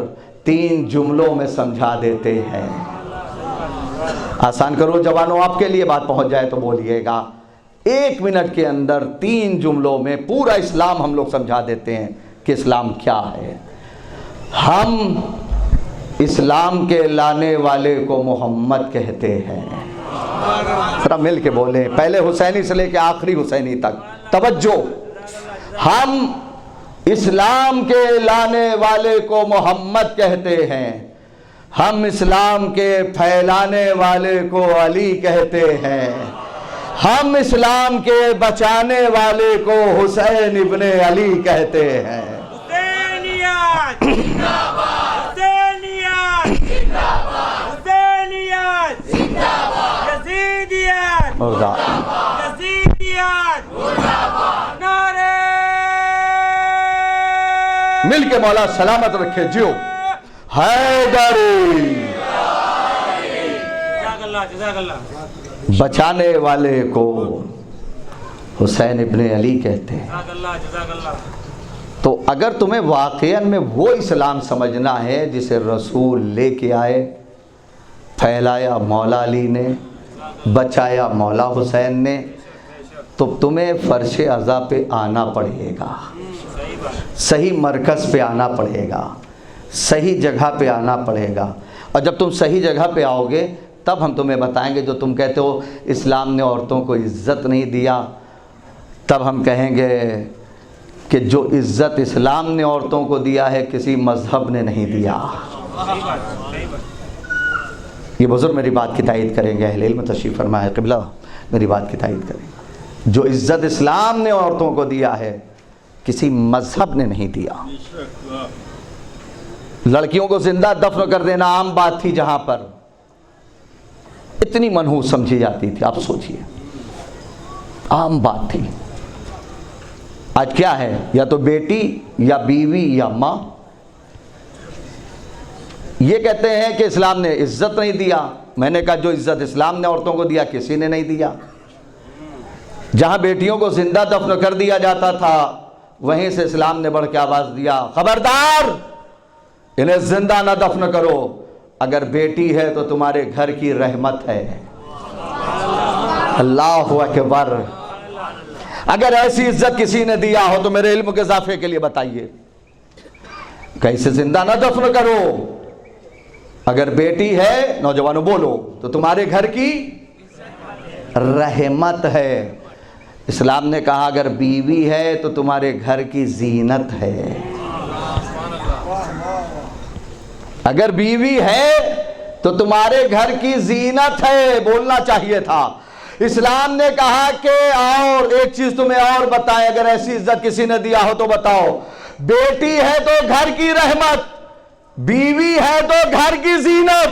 3 जुमलों में समझा देते हैं। आसान करो जवानों, आपके लिए बात पहुंच जाए तो बोलिएगा। 1 मिनट के अंदर 3 जुमलों में पूरा इस्लाम हम लोग समझा देते हैं कि इस्लाम क्या है। हम इस्लाम के लाने वाले को मोहम्मद कहते हैं। जरा मिल के बोले, पहले हुसैनी से लेके आखिरी हुसैनी तक तवज्जो। हम इस्लाम के लाने वाले को मोहम्मद कहते हैं, हम इस्लाम के फैलाने वाले को अली कहते हैं, हम इस्लाम के बचाने वाले को हुसैन इब्ने अली कहते हैं। हुसैनियत जिंदाबाद, हुसैनियत जिंदाबाद, हुसैनियत जिंदाबाद, यजीदियत मुर्दाबाद, यजीदियत मुर्दाबाद। नारे मिल के मौला सलामत रखे जियो। हैदरी बचाने वाले को हुसैन इब्ने अली कहते हैं। तो अगर तुम्हें वाक़ईन में वो इस्लाम समझना है जिसे रसूल लेके आए, फैलाया मौला अली ने, बचाया मौला हुसैन ने, तो तुम्हें फर्श अज़ा पे आना पड़ेगा, सही मरकज़ पे आना पड़ेगा, सही जगह पे आना पड़ेगा। और जब तुम सही जगह पे आओगे तब हम तुम्हें बताएंगे, जो तुम कहते हो इस्लाम ने औरतों को इज़्ज़त नहीं दिया, तब हम कहेंगे कि जो इज़्ज़त इस्लाम ने औरतों को दिया है किसी मज़हब ने नहीं दिया। ये बुज़ुर्ग मेरी बात की तायीद करेंगे, अहले इल्म तशरीफ़ फरमा है क़िबला मेरी बात की तायीद करेंगे। जो इज़्ज़त इस्लाम ने औरतों को दिया है किसी मज़हब ने नहीं दिया। लड़कियों को जिंदा दफन कर देना आम बात थी, जहां पर इतनी मनहूस समझी जाती थी, आप सोचिए आम बात थी। आज क्या है, या तो बेटी या बीवी या माँ। ये कहते हैं कि इस्लाम ने इज्जत नहीं दिया। मैंने कहा जो इज्जत इस्लाम ने औरतों को दिया किसी ने नहीं दिया। जहां बेटियों को जिंदा दफन कर दिया जाता था वहीं से इस्लाम ने बढ़ के आवाज दिया, खबरदार इन्हें जिंदा ना दफन करो, अगर बेटी है तो तुम्हारे घर की रहमत है। अल्लाहु अकबर। अगर ऐसी इज्जत किसी ने दिया हो तो मेरे इल्म के इजाफे के लिए बताइए, कैसे जिंदा ना दफन करो। अगर बेटी है, नौजवानों बोलो, तो तुम्हारे घर की रहमत है। इस्लाम ने कहा अगर बीवी है तो तुम्हारे घर की जीनत है। अगर बीवी है तो तुम्हारे घर की जीनत है, बोलना चाहिए था। इस्लाम ने कहा कि और एक चीज तुम्हें और बताएं, अगर ऐसी इज्जत किसी ने दिया हो तो बताओ। बेटी है तो घर की रहमत, बीवी है तो घर की जीनत,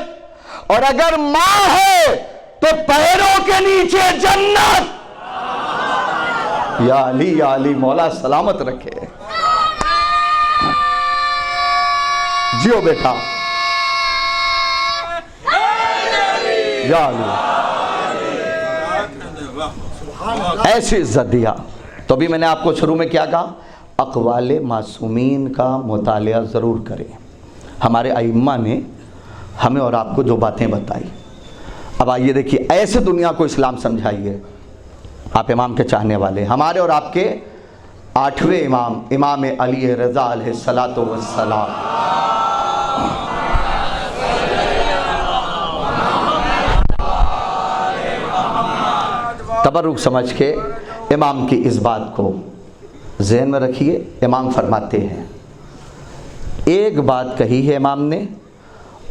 और अगर मां है तो पैरों के नीचे जन्नत। या अली मौला सलामत रखे। जियो बेटा, या अली। ऐसी इज्जत दिया। तो अभी मैंने आपको शुरू में क्या कहा, अक़वाले मासूमीन का मुतालिया ज़रूर करें। हमारे अइम्मा ने हमें और आपको जो बातें बताई। अब आइए देखिए, ऐसे दुनिया को इस्लाम समझाइए। आप इमाम के चाहने वाले, हमारे और आपके 8वें इमाम, इमाम अली रज़ा अलैहिस्सलातु वस्सलाम। तबरुक समझ के इमाम की इस बात को ज़हन में रखिए। इमाम फरमाते हैं, एक बात कही है इमाम ने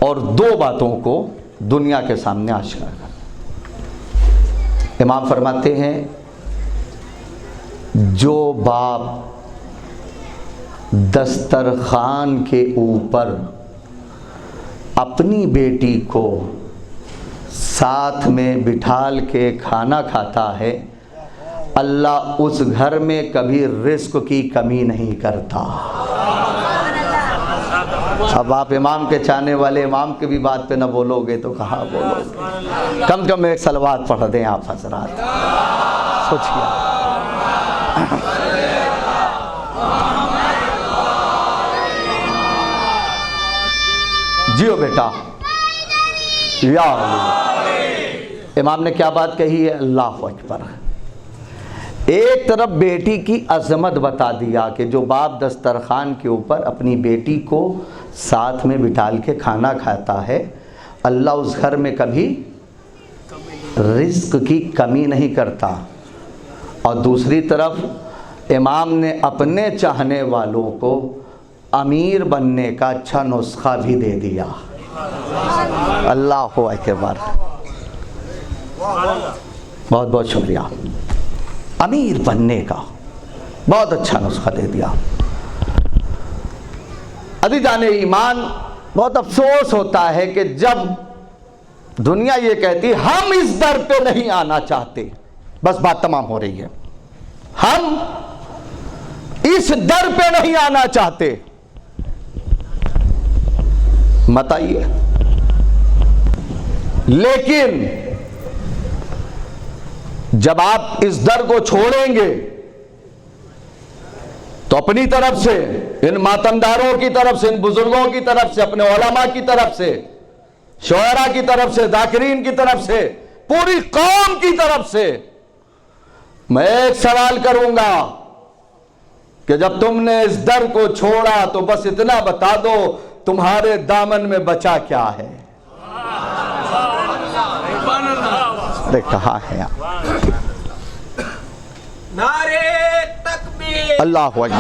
और 2 बातों को दुनिया के सामने आश्कार कर। इमाम फरमाते हैं, जो बाप दस्तरखान के ऊपर अपनी बेटी को साथ में बिठाल के खाना खाता है, अल्लाह उस घर में कभी रिस्क की कमी नहीं करता। अब आप इमाम के चाहने वाले इमाम की भी बात पे न बोलोगे तो कहाँ बोलोगे। कम से कम एक सलवात पढ़ दें आप हजरात, सोचिए। जियो बेटा, या अली। इमाम ने क्या बात कही है? अल्लाह अकबर। एक तरफ बेटी की अजमत बता दिया कि जो बाप दस्तरखान के ऊपर अपनी बेटी को साथ में बिठाल के खाना खाता है, अल्लाह उस घर में कभी रिस्क की कमी नहीं करता। और दूसरी तरफ इमाम ने अपने चाहने वालों को अमीर बनने का अच्छा नुस्खा भी दे दिया। अल्लाह अकबर, बहुत बहुत शुक्रिया। अमीर बनने का बहुत अच्छा नुस्खा दे दिया। अज़ीज़ान ईमान, बहुत अफसोस होता है कि जब दुनिया ये कहती हम इस दर पे नहीं आना चाहते, बस बात तमाम हो रही है, हम इस दर पे नहीं आना चाहते, मत आइए। लेकिन जब आप इस दर को छोड़ेंगे तो अपनी तरफ से, इन मातमदारों की तरफ से, इन बुजुर्गों की तरफ से, अपने उलमा की तरफ से, शोहरा की तरफ से, जाकिरीन की तरफ से, पूरी कौम की तरफ से मैं एक सवाल करूंगा कि जब तुमने इस दर को छोड़ा तो बस इतना बता दो तुम्हारे दामन में बचा क्या है? अरे कहाँ है यार? नारे तकबीर, अल्लाह अकबर,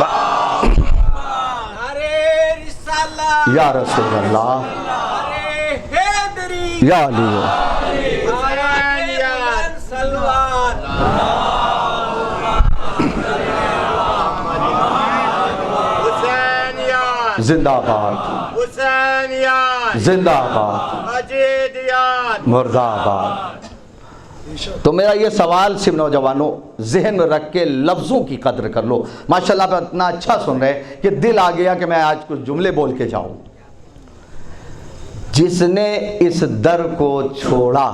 नारे रिसालत, या रसूल अल्लाह, नारे हैदरी, या अली, हुसैनियत, सलवात, हुसैनियत, जिंदाबाद, हुसैनियत, जिंदाबाद, अजीदियत, मुर्दाबाद। तो मेरा ये सवाल सिर्फ नौजवानों जहन में रख के लफ्ज़ों की कदर कर लो। माशाल्लाह आप इतना अच्छा सुन रहे कि दिल आ गया कि मैं आज कुछ जुमले बोल के जाऊं। जिसने इस दर को छोड़ा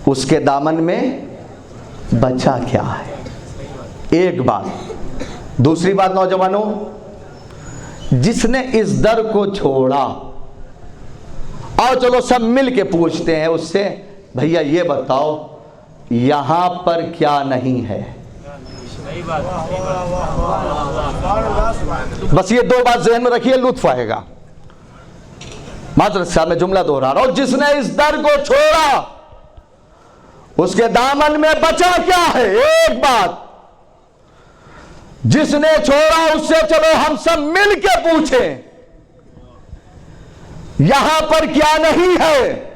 उसके दामन में बचा क्या है? एक बात। दूसरी बात नौजवानों, जिसने इस दर को छोड़ा, और चलो सब मिल के पूछते हैं उससे, भैया ये बताओ यहां पर क्या नहीं है? बस ये दो बात ज़हन में रखिए, लुत्फ आएगा। मात्र साहब मैं जुमला दोहरा रहा हूं, जिसने इस दर को छोड़ा उसके दामन में बचा क्या है? एक बात। जिसने छोड़ा उससे चलो हम सब मिल के पूछें यहां पर क्या नहीं है?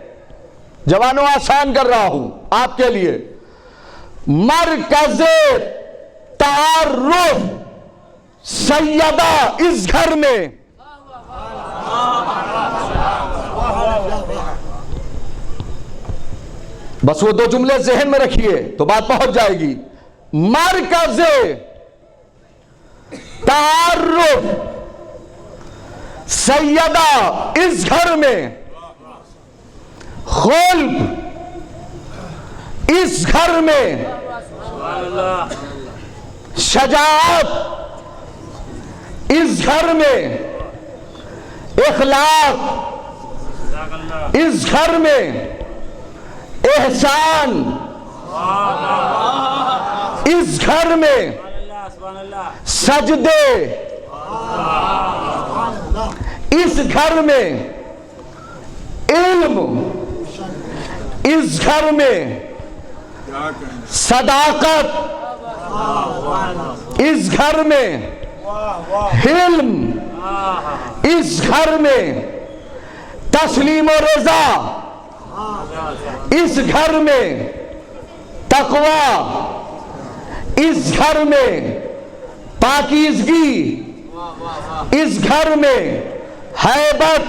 जवानों आसान कर रहा हूं आपके लिए। मरकज़े तारुफ सैयदा इस घर में, बस वो दो जुमले ज़हन में रखिए तो बात पहुंच जाएगी। मरकज़े तारुफ सैयदा इस घर में, खुल्क इस घर में, शजाअत इस घर में, इखलाक इस घर में, एहसान इस घर में, सजदे इस घर में, इल्म इस घर में, सदाकत इस घर में, हिल्म इस घर में, तस्लीम और रज़ा इस घर में, तक़वा इस घर में, पाकीज़गी इस घर में, हैबत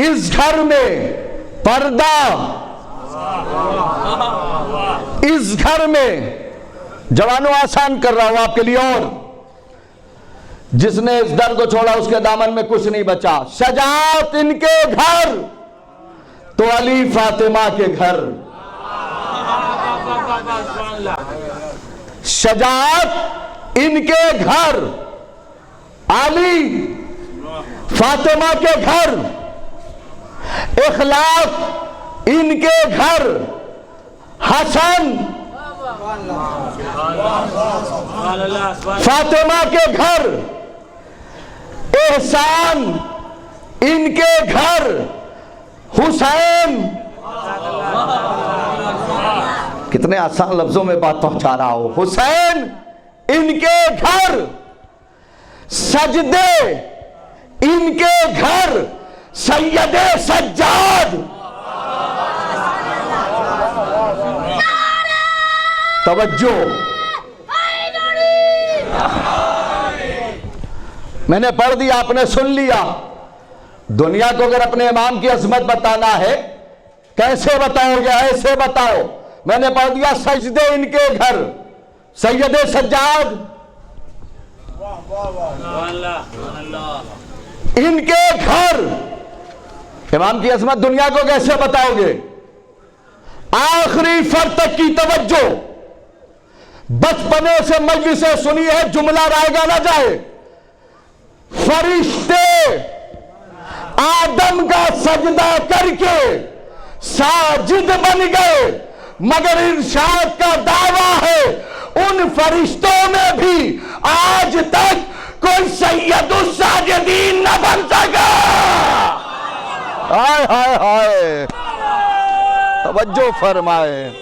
इस घर में, पर्दा इस घर में। जवानों आसान कर रहा हूं आपके लिए। और जिसने इस दर को छोड़ा उसके दामन में कुछ नहीं बचा। शजाअत इनके घर तो अली फातिमा के घर, शजाअत इनके घर, अली फातिमा के घर, इखलाक इनके घर, हसन फातिमा के घर, एहसान इनके घर, हुसैन। कितने आसान लफ्जों में बात पहुंचा रहा हो। हुसैन इनके घर, सजदे इनके घर, सैयदे सज्जाद। तवज्जो, मैंने पढ़ दिया, आपने सुन लिया। दुनिया को अगर अपने इमाम की अजमत बताना है, कैसे बताओगे? ऐसे बताओ। मैंने पढ़ दिया, सजदे इनके घर, सैयदे सज्जाद इनके घर। इमाम की अजमत दुनिया को कैसे बताओगे? आखिरी फर्द तक की तवज्जो। बचपने से मजलिसें सुनी है, जुमला रायगा ना जाए। फरिश्ते आदम का सजदा करके साजिद बन गए, मगर इरशाद का दावा है उन फरिश्तों में भी आज तक कोई सैयदुस साजिदीन न बन सका। हाय हाय हाय, तवज्जो फरमाए।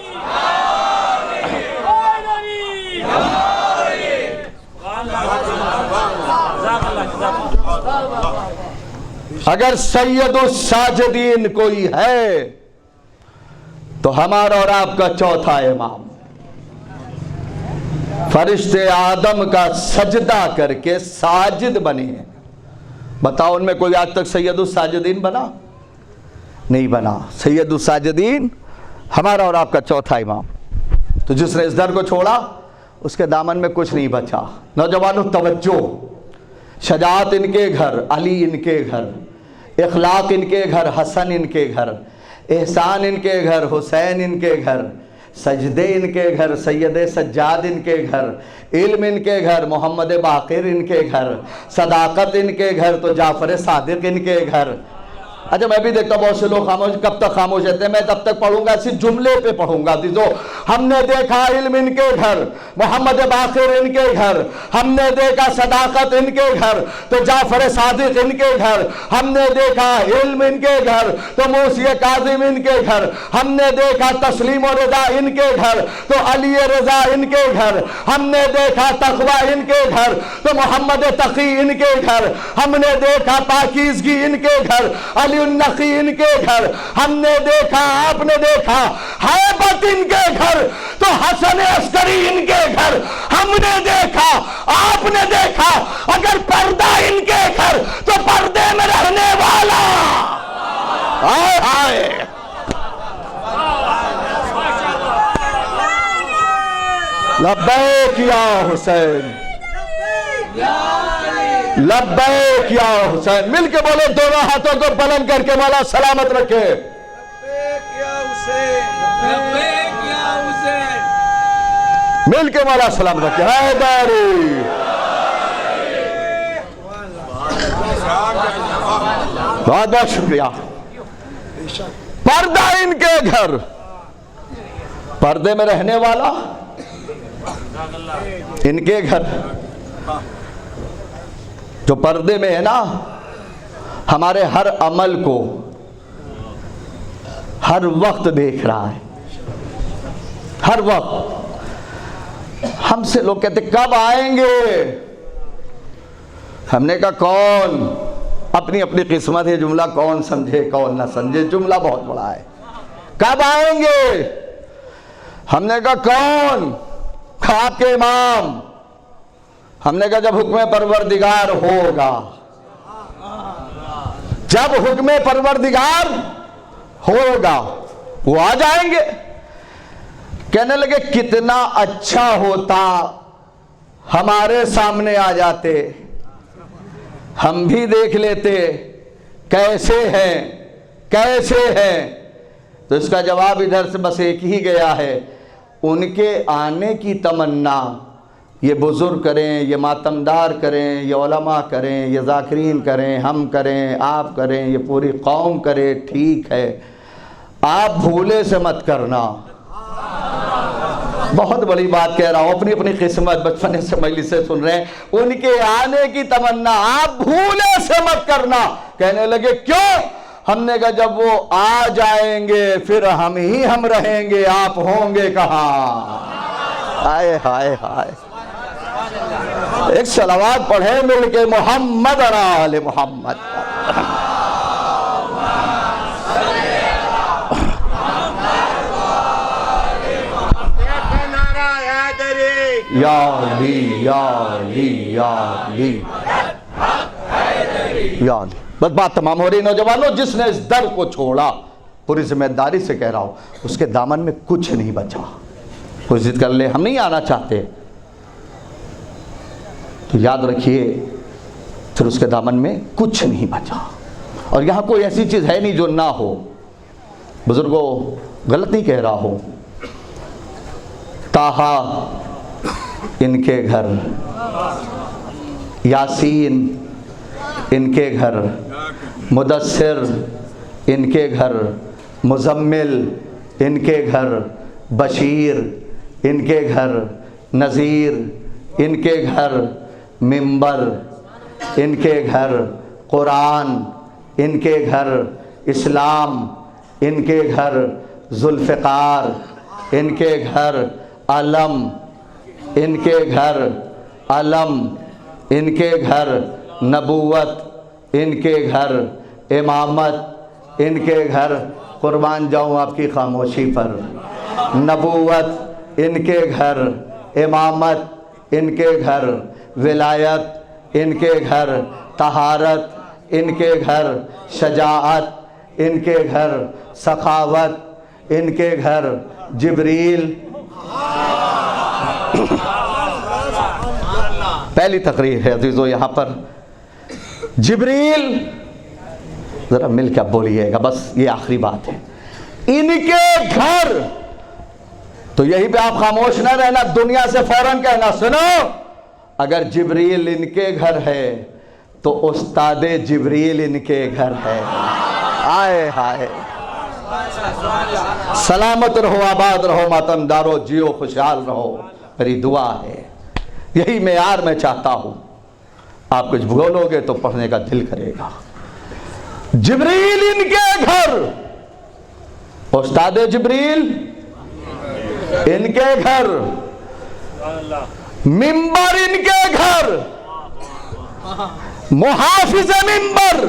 अगर सैयदुस साजिदीन कोई है तो हमारा और आपका चौथा इमाम। फरिश्ते आदम का सजदा करके साजिद बने हैं। बताओ, उनमें कोई आज तक सैयदुस साजिदीन बना? नहीं बना। सैयदुस साजिदीन हमारा और आपका चौथा इमाम। तो जिसने इस दर को छोड़ा उसके दामन में कुछ नहीं बचा। नौजवानों तवज्जो, शजाअत इनके घर, अली इनके घर, इखलाक इनके घर, हसन इनके घर, एहसान इनके घर, हुसैन इनके घर, सजदे इनके घर, सैयदे सज्जाद इनके घर, इल्म इनके घर, मोहम्मद बाकिर इनके घर, सदाकत इनके घर, तो जाफर सादिक इनके घर। अच्छा, मैं भी देखता बहुत से लोग खामोश, कब तक खामोश रहते हैं? मैं तब तक पढ़ूंगा, इसी जुमले पे पढ़ूंगा। जो हमने देखा इल्म इनके घर, मोहम्मद बाकिर इनके घर, हमने देखा सदाकत इनके घर, तो जाफर सादिक इनके घर, हमने देखा इल्म इनके घर, तो मूसी काजिम इनके घर, हमने देखा तस्लीम और रजा इनके घर, तो अली रजा इनके घर, हमने देखा तकवा इनके घर, तो मोहम्मद तकी इनके घर, हमने देखा पाकीज़गी इनके घर, अली नकी इनके घर, हमने देखा, आपने देखा हैबत इनके घर, तो हसन अस्करी इनके घर, हमने देखा, आपने देखा। अगर पर्दा इनके घर तो पर्दे में रहने वाला। हाय हाय, लब्बैक या हुसैन, लब्बैक या हुसैन। मिलके बोले, दोनों हाथों को बुलंद करके, मौला सलामत रखे। मिलके मौला सलामत रखे। हैदरी, बहुत बहुत शुक्रिया। पर्दा इनके घर, पर्दे में रहने वाला इनके घर। जो पर्दे में है ना, हमारे हर अमल को हर वक्त देख रहा है, हर वक्त। हमसे लोग कहते कब आएंगे? हमने कहा कौन, अपनी अपनी किस्मत है। जुमला कौन समझे कौन ना समझे, जुमला बहुत बड़ा है। कब आएंगे? हमने कहा कौन? आपके इमाम। हमने कहा जब हुक्म परवरदिगार होगा, जब हुक्म परवरदिगार होगा वो आ जाएंगे। कहने लगे कितना अच्छा होता हमारे सामने आ जाते, हम भी देख लेते कैसे हैं कैसे हैं। तो इसका जवाब इधर से बस एक ही गया है, उनके आने की तमन्ना ये बुज़ुर्ग करें, ये मातमदार करें, ये उलमा करें, ये ज़ाकिरीन करें, हम करें, आप करें, ये पूरी कौम करे, ठीक है, आप भूले से मत करना। बहुत बड़ी बात कह रहा हूँ, अपनी अपनी किस्मत बचपन से मजलिस से सुन रहे हैं, उनके आने की तमन्ना आप भूले से मत करना। कहने लगे क्यों? हमने कहा जब वो आ जाएंगे फिर हम ही हम रहेंगे, आप होंगे कहाँ। हाय हाय हाय। एक सलावात पढ़े मिलके, मोहम्मद आले मोहम्मद। या अली या अली या अली या अली। बस बात तमाम हो रही। नौजवानों, जिसने इस दर को छोड़ा, पूरी जिम्मेदारी से कह रहा हूं, उसके दामन में कुछ नहीं बचा। कोई जिद कर ले हम नहीं आना चाहते, तो याद रखिए फिर उसके दामन में कुछ नहीं बचा। और यहां कोई ऐसी चीज है नहीं जो ना हो। बुजुर्गों, गलत नहीं कह रहा हूं। ताहा इनके घर, यासीन इनके घर, मुदस्सिर इनके घर, मुजम्मिल इनके घर, बशीर इनके घर, नज़ीर इनके घर, मिंबर इनके घर, कुरान इनके घर, इस्लाम इनके घर, जुल्फ़िकार इनके घर, अलम इनके घर, अलम इनके घर, नबूवत इनके घर, इमामत इनके घर। कुर्बान जाऊं आपकी खामोशी पर। नबूवत इनके घर, इमामत इनके घर, विलायत इनके घर, तहारत इनके घर, शजाअत इनके घर, सखावत इनके घर, जिब्रील। पहली तकरीर है अजीजों यहाँ पर। जिब्रील, जरा मिल के बोलिएगा, बस ये आखिरी बात है। इनके घर, तो यहीं पे आप खामोश ना रहना, दुनिया से फौरन कहना सुनो, अगर जिब्रील इनके घर है तो उस्तादे जिब्रील इनके घर है। आए हाय। सलामत रहो, आबाद रहो, मातमदारो, जियो खुशहाल रहो, मेरी दुआ है। यही मेयार मैं चाहता हूं। आप कुछ बोलोगे तो पढ़ने का दिल करेगा। जिब्रील इनके घर, उस्तादे जिब्रील इनके घर, मिंबर इनके घर, मुहाफिज मिंबर,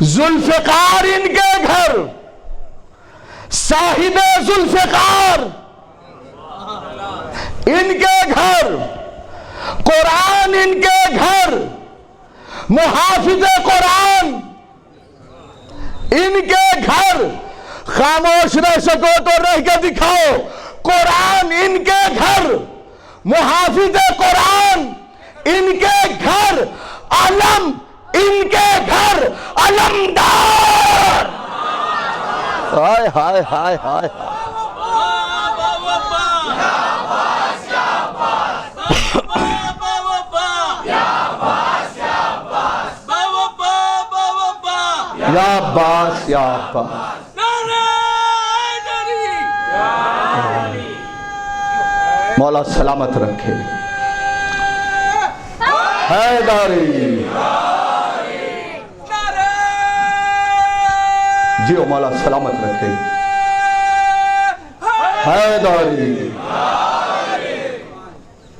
जुल्फ़िकार इनके घर, साहिबे जुल्फ़िकार इनके घर, कुरान इनके घर, मुहाफिज कुरान इनके घर। खामोश रह सको तो रह के दिखाओ। कुरान इनके घर, मुहाफिज कुरान इनके घर, अलम इनके घर, अलमदार। हाय हाय हाय हाय। या बास या बास। मौला सलामत रखे। हैदरी जियो, मौला सलामत रखे। हैदरी।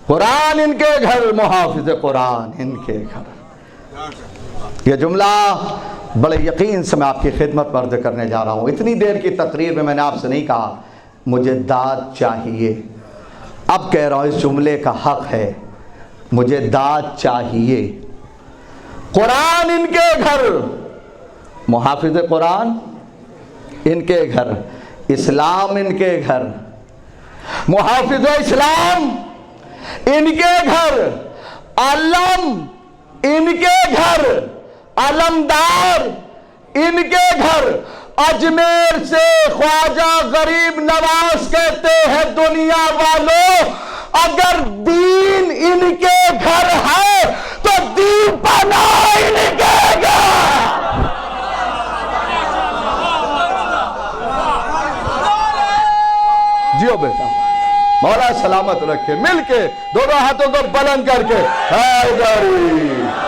कुरान इनके घर, मुहाफिज कुरान इनके घर। यह जुमला बड़े यकीन से मैं आपकी खिदमत पर अर्ज़ करने जा रहा हूँ। इतनी देर की तकरीर में मैंने आपसे नहीं कहा मुझे दाद चाहिए, अब कह रहा हूँ इस जुमले का हक है, मुझे दाद चाहिए। कुरान इनके घर, मुहाफिज कुरान इनके घर, इस्लाम इनके घर, मुहाफिज इस्लाम इनके घर, अलम इनके घर, अलमदार इनके घर, अजमेर से ख्वाजा गरीब नवाज कहते हैं, दुनिया वालों अगर दीन इनके घर है तो दीन पना इनके घर। जियो बेटा, मौला सलामत रखे। मिलके दोनों हाथों को बुलंद करके हाय गरीब।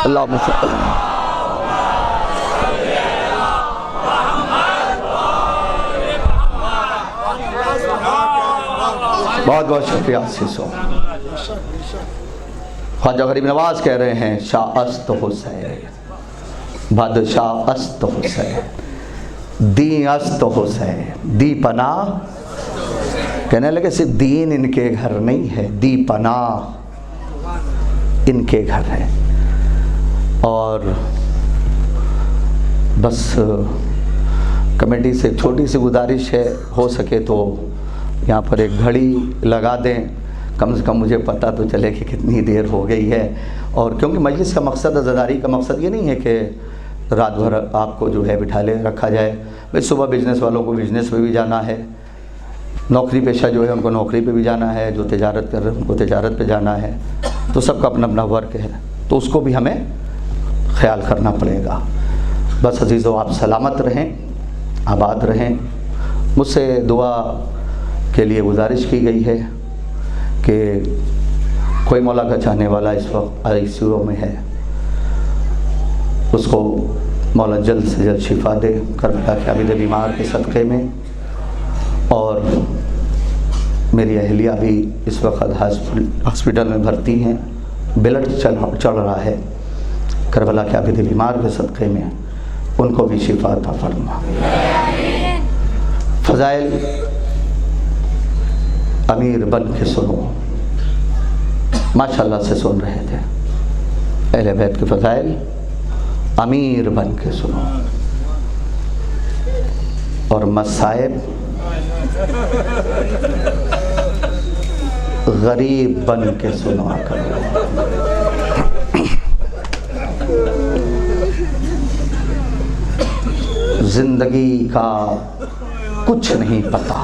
अल्लाह बहुत बहुत शुक्रिया सीसो। ख्वाजा गरीब नवाज कह रहे हैं, शाह अस्त हुसैन, बादशाह अस्त हुसैन, दी अस्त हुसैन, दी पना। कहने लगे सिर्फ दीन इनके घर नहीं है, दी पना इनके घर है। और बस कमेटी से छोटी सी गुजारिश है, हो सके तो यहाँ पर एक घड़ी लगा दें, कम से कम मुझे पता तो चले कि कितनी देर हो गई है। और क्योंकि मजलिस का मकसद, अज़ादारी का मकसद ये नहीं है कि रात भर आपको जो है बिठा ले रखा जाए। भाई सुबह बिजनेस वालों को बिजनेस पे भी जाना है, नौकरी पेशा जो है उनको नौकरी पे भी जाना है, जो तिजारत कर रहे हैं उनको तिजारत पे जाना है। तो सबका अपना अपना वर्क है, तो उसको भी हमें ख्याल करना पड़ेगा। बस अजीज़ों, आप सलामत रहें, आबाद रहें। मुझसे दुआ के लिए गुजारिश की गई है कि कोई मौला का चाहने वाला इस वक्त ICU में है, उसको मौला जल्द से जल्द शिफा दे करबला के आबिद बीमार के सदक़े में। और मेरी अहलिया भी इस वक्त हॉस्पिटल में भर्ती हैं, ब्लड चढ़ रहा है, करबला के आबिद बीमार के सदक़े में उनको भी शिफा अता फरमा। फ़ज़ाइल अमीर बन के सुनो, माशाल्लाह से सुन रहे थे। अहले बैत के फ़ज़ाइल अमीर बन के सुनो, और मसाइब गरीब बन के सुना करो। जिंदगी का कुछ नहीं पता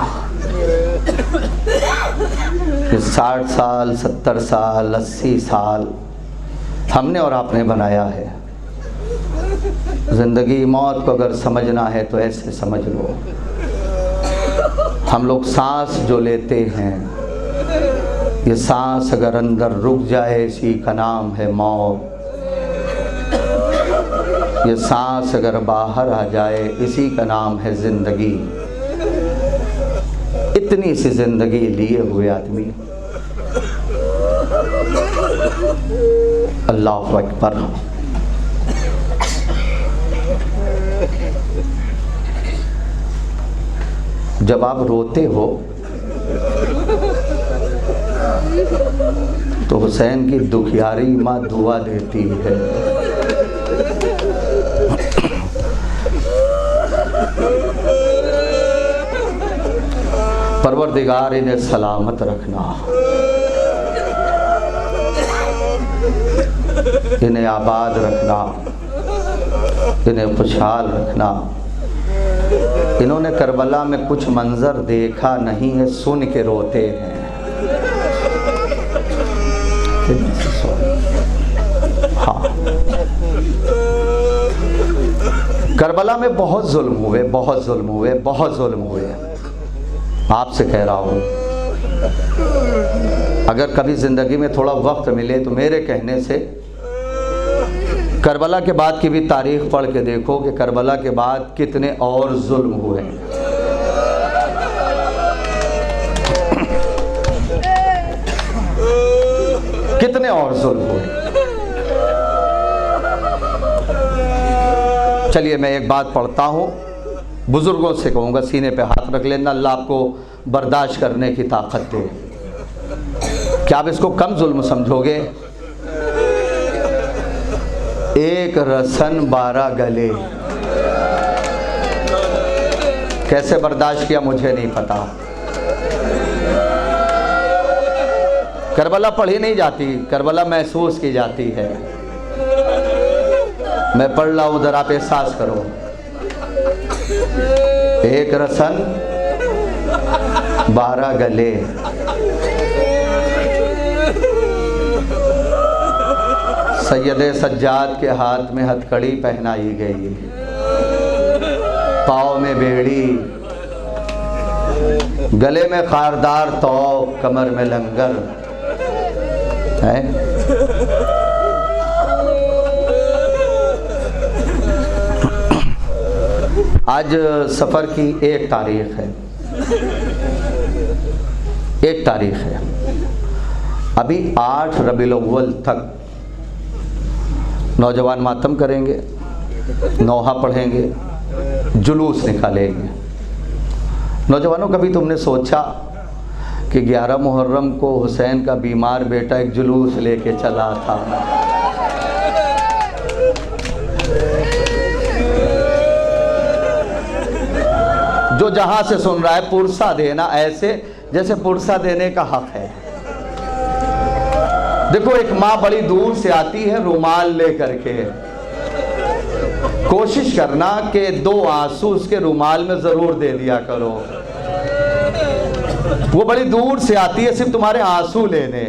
कि 60 साल 70 साल 80 साल हमने और आपने बनाया है। ज़िंदगी मौत को अगर समझना है तो ऐसे समझ लो, हम लोग सांस जो लेते हैं, ये सांस अगर अंदर रुक जाए इसी का नाम है मौत। ये सांस अगर बाहर आ जाए इसी का नाम है ज़िंदगी। इतनी सी ज़िंदगी लिए हुए आदमी, अल्लाहु अकबर। जब आप रोते हो तो हुसैन की दुखियारी माँ दुआ देती है। परवरदिगार इन्हें सलामत रखना, इन्हें आबाद रखना, इन्हें खुशहाल रखना। इन्होंने करबला में कुछ मंजर देखा नहीं है, सुन के रोते हैं। हाँ, करबला में बहुत जुल्म हुए, बहुत जुल्म हुए, बहुत जुल्म हुए। आपसे कह रहा हूँ, अगर कभी ज़िंदगी में थोड़ा वक्त मिले तो मेरे कहने से करबला के बाद की भी तारीख़ पढ़ के देखो कि करबला के बाद कितने और जुल्म हुए। कितने और जुल्म हुए। चलिए मैं एक बात पढ़ता हूँ, बुज़ुर्गों से कहूँगा सीने पे हाथ रख लेना, अल्लाह आपको बर्दाश्त करने की ताकत दे। क्या आप इसको कम जुल्म समझोगे? एक रसन 12 गले, कैसे बर्दाश्त किया मुझे नहीं पता। करबला पढ़ी नहीं जाती, करबला महसूस की जाती है। मैं पढ़ रहा हूँ, जरा आप एहसास करो। एक रसन 12 गले, सैयदे सज्जाद के हाथ में हथकड़ी पहनाई गई, पाँव में बेड़ी, गले में खारदार तौक, कमर में लंगर है। आज सफ़र की एक तारीख है, एक तारीख है। अभी 8 रबीउल अव्वल तक नौजवान मातम करेंगे, नौहा पढ़ेंगे, जुलूस निकालेंगे। नौजवानों, कभी तुमने सोचा कि 11 मुहर्रम को हुसैन का बीमार बेटा एक जुलूस लेके चला था? जो जहां से सुन रहा है, पुरसा देना ऐसे जैसे पुरसा देने का हक है। देखो, एक माँ बड़ी दूर से आती है रुमाल लेकर के, कोशिश करना कि 2 आंसू उसके रुमाल में जरूर दे दिया करो। वो बड़ी दूर से आती है सिर्फ तुम्हारे आंसू लेने।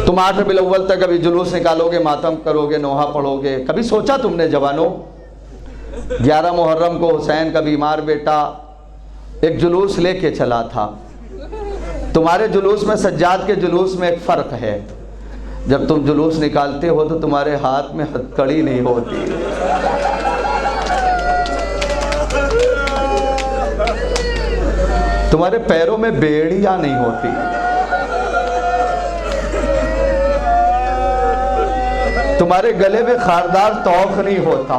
तुम 8 रबीउल अव्वल तक अभी जुलूस निकालोगे, मातम करोगे, नोहा पढ़ोगे। कभी सोचा तुमने जवानों, 11 मुहर्रम को हुसैन का बीमार बेटा एक जुलूस लेके चला था। तुम्हारे जुलूस में, सज्जाद के जुलूस में एक फ़र्क है। जब तुम जुलूस निकालते हो तो तुम्हारे हाथ में हथकड़ी नहीं होती, तुम्हारे पैरों में बेड़ियां नहीं होती, तुम्हारे गले में खारदार तौक नहीं होता।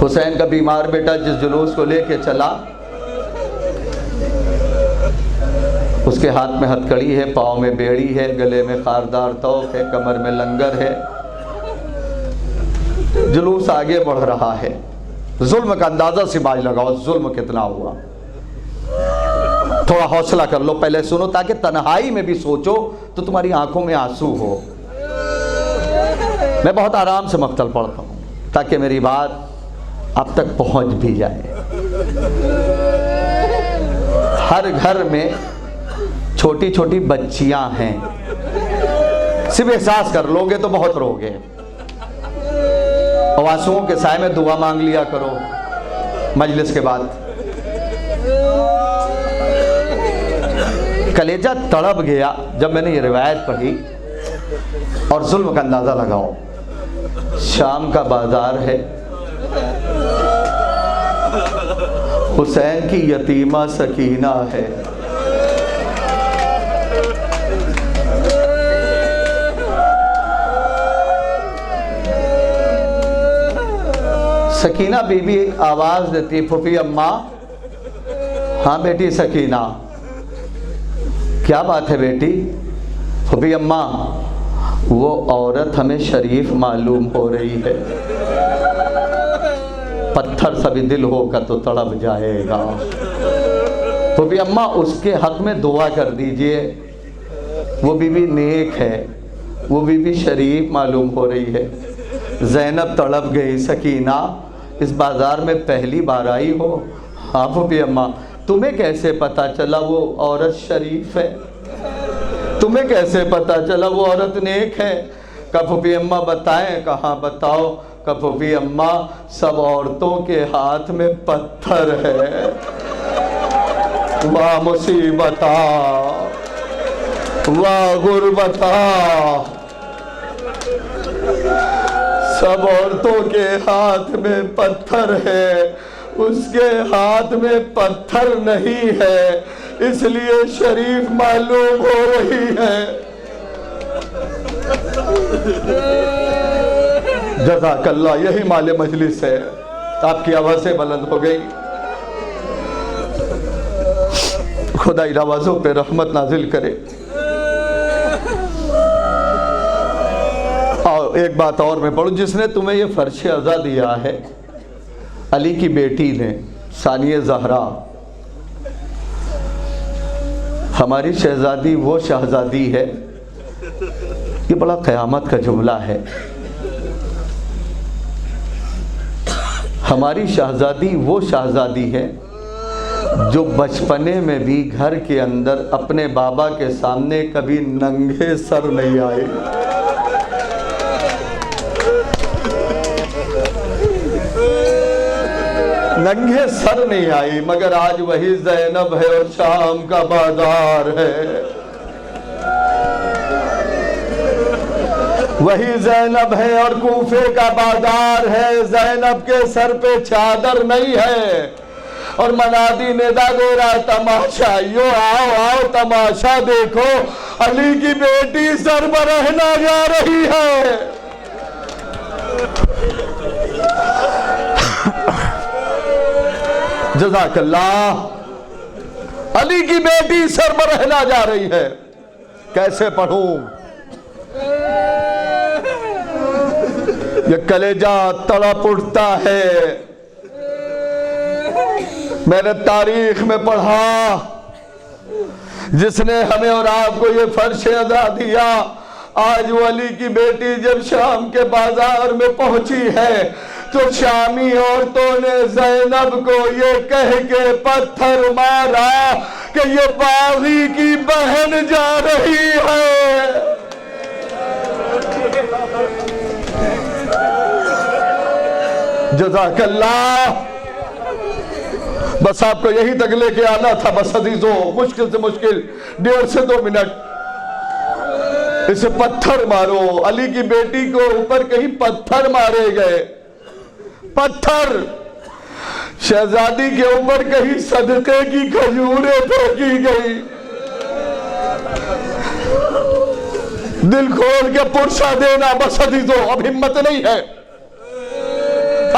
हुसैन का बीमार बेटा जिस जुलूस को लेके चला, उसके हाथ में हथकड़ी है, पाँव में बेड़ी है, गले में खारदार तौक है, कमर में लंगर है। जुलूस आगे बढ़ रहा है। जुल्म का अंदाजा सिबाज लगाओ, जुल्म कितना हुआ। थोड़ा हौसला कर लो, पहले सुनो, ताकि तन्हाई में भी सोचो तो तुम्हारी आंखों में आंसू हो। मैं बहुत आराम से मक्तल पढ़ता हूँ ताकि मेरी बात अब तक पहुंच भी जाए। हर घर में छोटी छोटी बच्चियां हैं, सिर्फ एहसास कर लोगे तो बहुत रोगे। और आंसुओं के साए में दुआ मांग लिया करो मजलिस के बाद। कलेजा तड़प गया जब मैंने ये रिवायत पढ़ी। और जुल्म का अंदाजा लगाओ, शाम का बाजार है, हुसैन की यतीमा सकीना है, सकीना बीबी एक आवाज देती, फूफी अम्मा। हाँ बेटी सकीना, क्या बात है बेटी? फूफी अम्मा, वो औरत हमें शरीफ मालूम हो रही है, पत्थर सा भी दिल होगा तो तड़प जाएगा। फूफी अम्मा, उसके हक में दुआ कर दीजिए, वो बीबी नेक है, वो बीबी शरीफ मालूम हो रही है। ज़ैनब तड़प गई, सकीना इस बाज़ार में पहली बार आई हो? हाँ फूफी अम्मा। तुम्हें कैसे पता चला वो औरत शरीफ है? तुम्हें कैसे पता चला वो औरत नेक है? का फूफी अम्मा बताएं? कहाँ बताओ? का फूफी अम्मा, सब औरतों के हाथ में पत्थर है। वाह मुसीबता, वाह गुर्बता, सब औरतों के हाथ में पत्थर है, उसके हाथ में पत्थर नहीं है, इसलिए शरीफ मालूम हो रही है। जज़ाकल्लाह, यही माले मजलिस है। आपकी आवाज़ें बुलंद हो गई। खुदा इन आवाज़ों पे रहमत नाजिल करे। और एक बात और मैं पढ़ूं, जिसने तुम्हें ये फर्श अज़ा दिया है, अली की बेटी ने, सानिया ज़हरा, हमारी शहज़ादी वो शहज़ादी है, ये बड़ा क़यामत का जुमला है। हमारी शहज़ादी वो शहज़ादी है जो बचपने में भी घर के अंदर अपने बाबा के सामने कभी नंगे सर नहीं आए। नंगे सर नहीं आई, मगर आज वही ज़ैनब है और शाम का बाजार है। वही ज़ैनब है और कूफे का बाजार है। ज़ैनब के सर पे चादर नहीं है और मनादी निदा दे रहा तमाशा, यो आओ आओ तमाशा देखो, अली की बेटी सरबराहना जा रही है। जज़ाकल्लाह, अली की बेटी सरबराहना जा रही है। कैसे पढ़ूं? ये कलेजा तड़प उठता है। मैंने तारीख में पढ़ा, जिसने हमें और आपको ये फर्श अदा दिया, आज वो अली की बेटी जब शाम के बाजार में पहुंची है तो शामी औरतों ने ज़ैनब को ये कह के पत्थर मारा कि ये बागी की बहन जा रही है। जज़ाकल्लाह। बस आपको यही तक लेके आना था। बस अजीजों, मुश्किल से मुश्किल 1.5 से 2 मिनट इसे पत्थर मारो। अली की बेटी को ऊपर कहीं पत्थर मारे गए, पत्थर। शहजादी के ऊपर कहीं सदके की खजूरें फेंकी गई। दिल खोल के पुरसा देना बस अजीजों, अब हिम्मत नहीं है,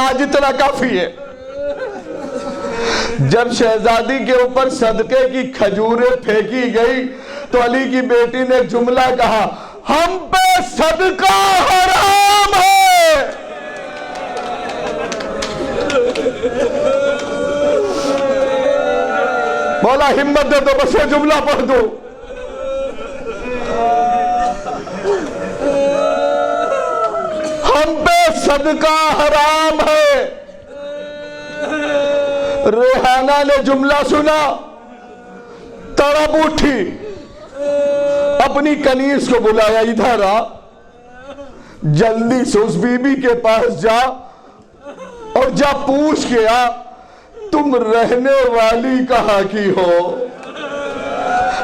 आज इतना काफी है। जब शहजादी के ऊपर सदके की खजूरें फेंकी गई तो अली की बेटी ने जुमला कहा, हम पे सदका हराम है। मौला हिम्मत दे दो, बस ये जुमला पढ़ दो। हम पे सदका हराम है। रेहाना ने जुमला सुना, तड़प उठी, अपनी कनीज को बुलाया, इधर आ, जल्दी से उस बीबी के पास जा और जा पूछ के आ, तुम रहने वाली कहाँ की हो।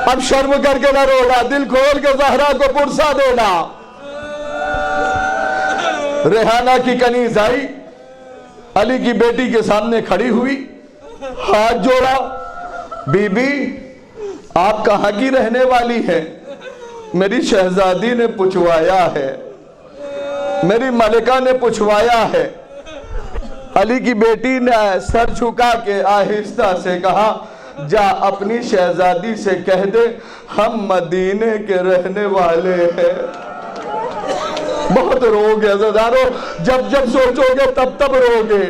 अब शर्म करके ना रोना, दिल खोल के ज़हरा को पुरसा देना। रेहाना की कनीज आई, अली की बेटी के सामने खड़ी हुई, हाथ जोड़ा, बीबी आप कहाँ की रहने वाली है? मेरी शहजादी ने पूछवाया है, मेरी मलिका ने पूछवाया है। अली की बेटी ने सर झुका के आहिस्ता से कहा, जा अपनी शहजादी से कह दे हम मदीने के रहने वाले हैं। बहुत रोगे अज़ादारो, जब जब सोचोगे तब तब रोगे।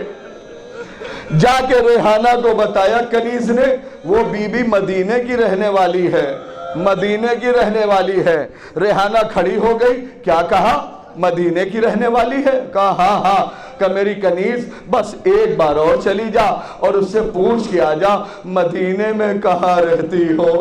जाके रेहाना को बताया कनीज ने, वो बीबी मदीने की रहने वाली है, मदीने की रहने वाली है। रेहाना खड़ी हो गई, क्या कहा? मदीने की रहने वाली है? कहा हाँ हाँ। का मेरी कनीज बस एक बार और चली जा और उससे पूछ के आ जा मदीने में कहाँ रहती हो।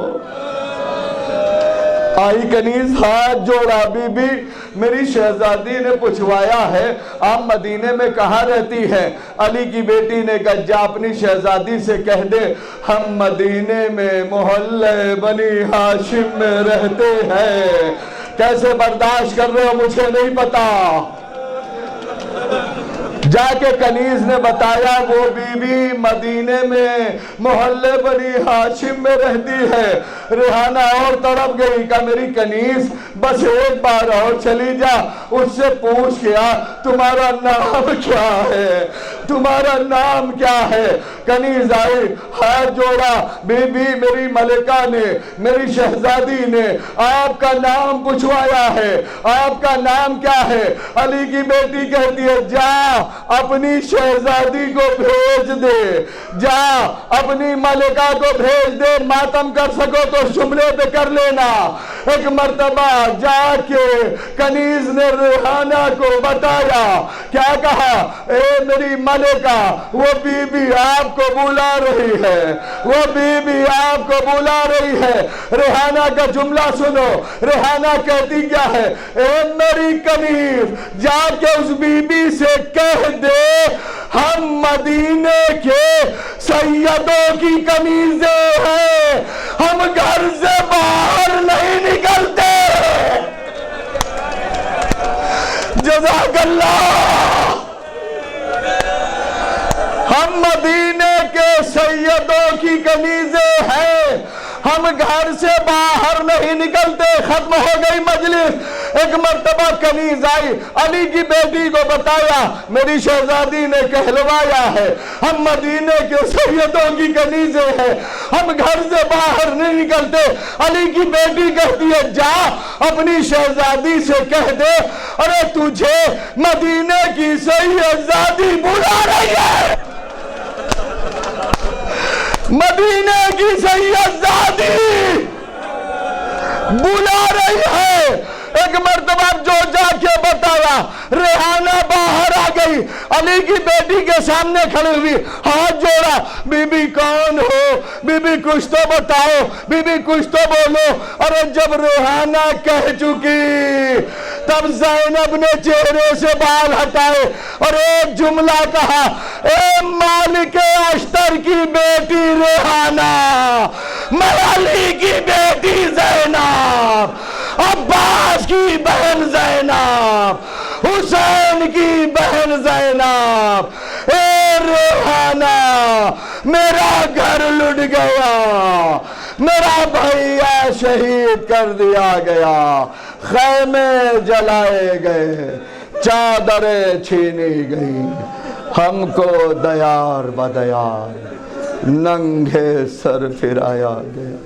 आई कनीज, हाथ जोड़ा, बीबी मेरी शहजादी ने पूछवाया है आप मदीने में कहाँ रहती है। अली की बेटी ने कहा, जा अपनी शहजादी से कह दे हम मदीने में मोहल्ले बनी हाशिम में रहते हैं। कैसे बर्दाश्त कर रहे हो मुझे नहीं पता। जाके कनीज ने बताया वो बीबी मदीने में मोहल्ले बनी हाशिम में रहती है। रेहाना और तड़प गई, का मेरी कनीज बस एक बार और चली जा, उससे पूछ के आ तुम्हारा नाम क्या है, तुम्हारा नाम क्या है। कनीज आई, हाथ जोड़ा, बीबी मेरी मलिका ने, मेरी शहजादी ने आपका नाम पूछवाया है, आपका नाम क्या है। अली की बेटी कहती है जा अपनी शहजादी को भेज दे, जा अपनी मलिका को भेज दे, मातम कर सको तो जुमले पे कर लेना। एक मर्तबा जाके कनीज ने रेहाना को बताया, क्या कहा, ए मेरी मलिका, वो बीबी आपको बुला रही है, वो बीबी आपको बुला रही है। रेहाना का जुमला सुनो, रेहाना कहती क्या है, ए मेरी कनीज, जाके उस बीबी से कह दे हम मदीने के सैयदों की कमीजें हैं, हम घर से बाहर नहीं निकलते। जज़ाकल्लाह। हम मदीने के सैयदों की कमीजें हैं, हम घर से बाहर नहीं निकलते। खत्म हो गई मजलिस। एक मर्तबा कनीज आई, अली की बेटी को बताया, मेरी शहजादी ने कहलवाया है, हम मदीने के सैयदों की कनीजें हैं, हम घर से बाहर नहीं निकलते। अली की बेटी कहती है, जा अपनी शहजादी से कह दे, अरे तुझे मदीने की सैयदादी बुला रही है, मदीने की सैयदादी बुला रही है। एक मर्तबा जो जाके बताया, रेहाना बाहर आ गई, अली की बेटी के सामने खड़ी हुई, हाथ जोड़ा, बीबी कौन हो, बीबी कुछ तो बताओ, बीबी कुछ तो बोलो। अरे जब रेहाना कह चुकी, तब ज़ैनब ने चेहरे से बाल हटाए और एक जुमला कहा, ए मालिक अश्तर की बेटी रेहाना, मैं अली की बेटी ज़ैनब, अब्बास की बहन ज़ैनब, हुसैन की बहन ज़ैनब, ए रेहाना, मेरा घर लुट गया, मेरा भैया शहीद कर दिया गया, खैमे जलाए गए, चादरें छीनी गई, हमको दयार बदयार नंगे सर फिराया गया।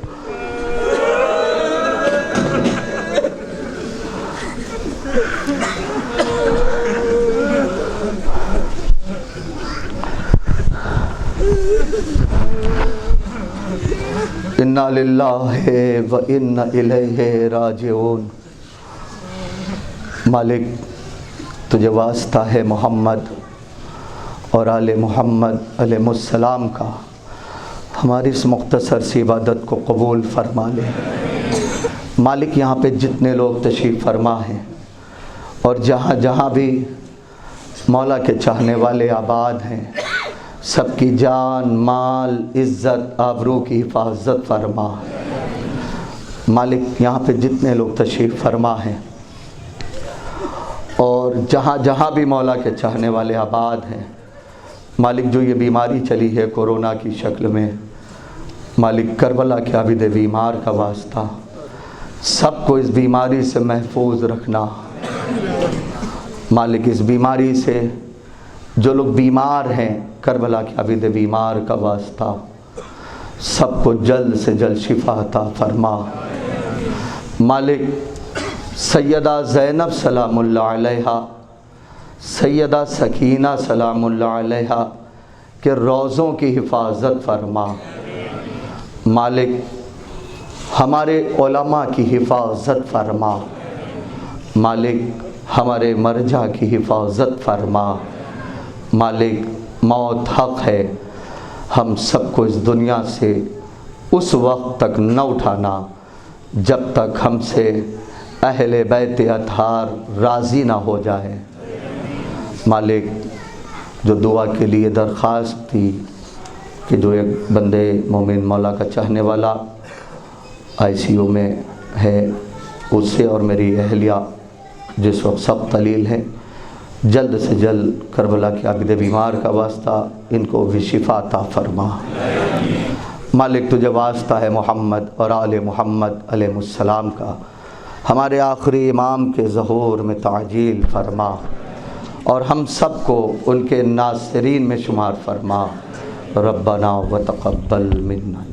इन्ना लिल्लाहि व इन्ना इलैहि राजिऊन। मालिक तुझे वास्ता है मोहम्मद और आले मोहम्मद अलैहिस्सलाम का, हमारी इस मुख्तसर सी इबादत को कबूल फरमा ले। मालिक यहाँ पे जितने लोग तशरीफ़ फरमा हैं और जहाँ जहाँ भी मौला के चाहने वाले आबाद हैं, सबकी जान माल इज़्ज़त आबरू की हिफाजत फरमा। मालिक यहाँ पे जितने लोग तशरीफ़ फरमा हैं और जहाँ जहाँ भी मौला के चाहने वाले आबाद हैं, मालिक जो ये बीमारी चली है कोरोना की शक्ल में, मालिक करबला के आबिद बीमार का वास्ता, सबको इस बीमारी से महफूज रखना। मालिक इस बीमारी से जो लोग बीमार हैं, करबला के आबिद बीमार का वास्ता, सबको जल्द से जल्द शिफा अता फरमा। मालिक सैयदा ज़ैनब सलामुल्लाह अलैहा, सैयदा सकीना सलामुल्लाह अलैहा के रोज़ों की हिफाजत फरमा। मालिक हमारे उलमा की हिफाजत फरमा। मालिक हमारे मरजा की हिफाजत फरमा। मालिक मौत हक़ है, हम सबको इस दुनिया से उस वक्त तक न उठाना जब तक हमसे अहले बैत अतहार राज़ी ना हो जाए। मालिक जो दुआ के लिए दरख्वास्त थी कि जो एक बंदे मोमिन मौला का चाहने वाला ICU में है, उससे और मेरी अहलिया जिस वक्त सब तलील है, जल्द से जल्द करबला के आबिद बीमार का वास्ता इनको भी शिफा अता फरमा। मालिक तुझे वास्ता है मोहम्मद और आले मोहम्मद अलैहिस्सलाम का, हमारे आखिरी इमाम के ज़हूर में ताजील फरमा और हम सबको उनके नासिरीन में शुमार फरमा। रब्बना व तक़ब्बल मिन्ना।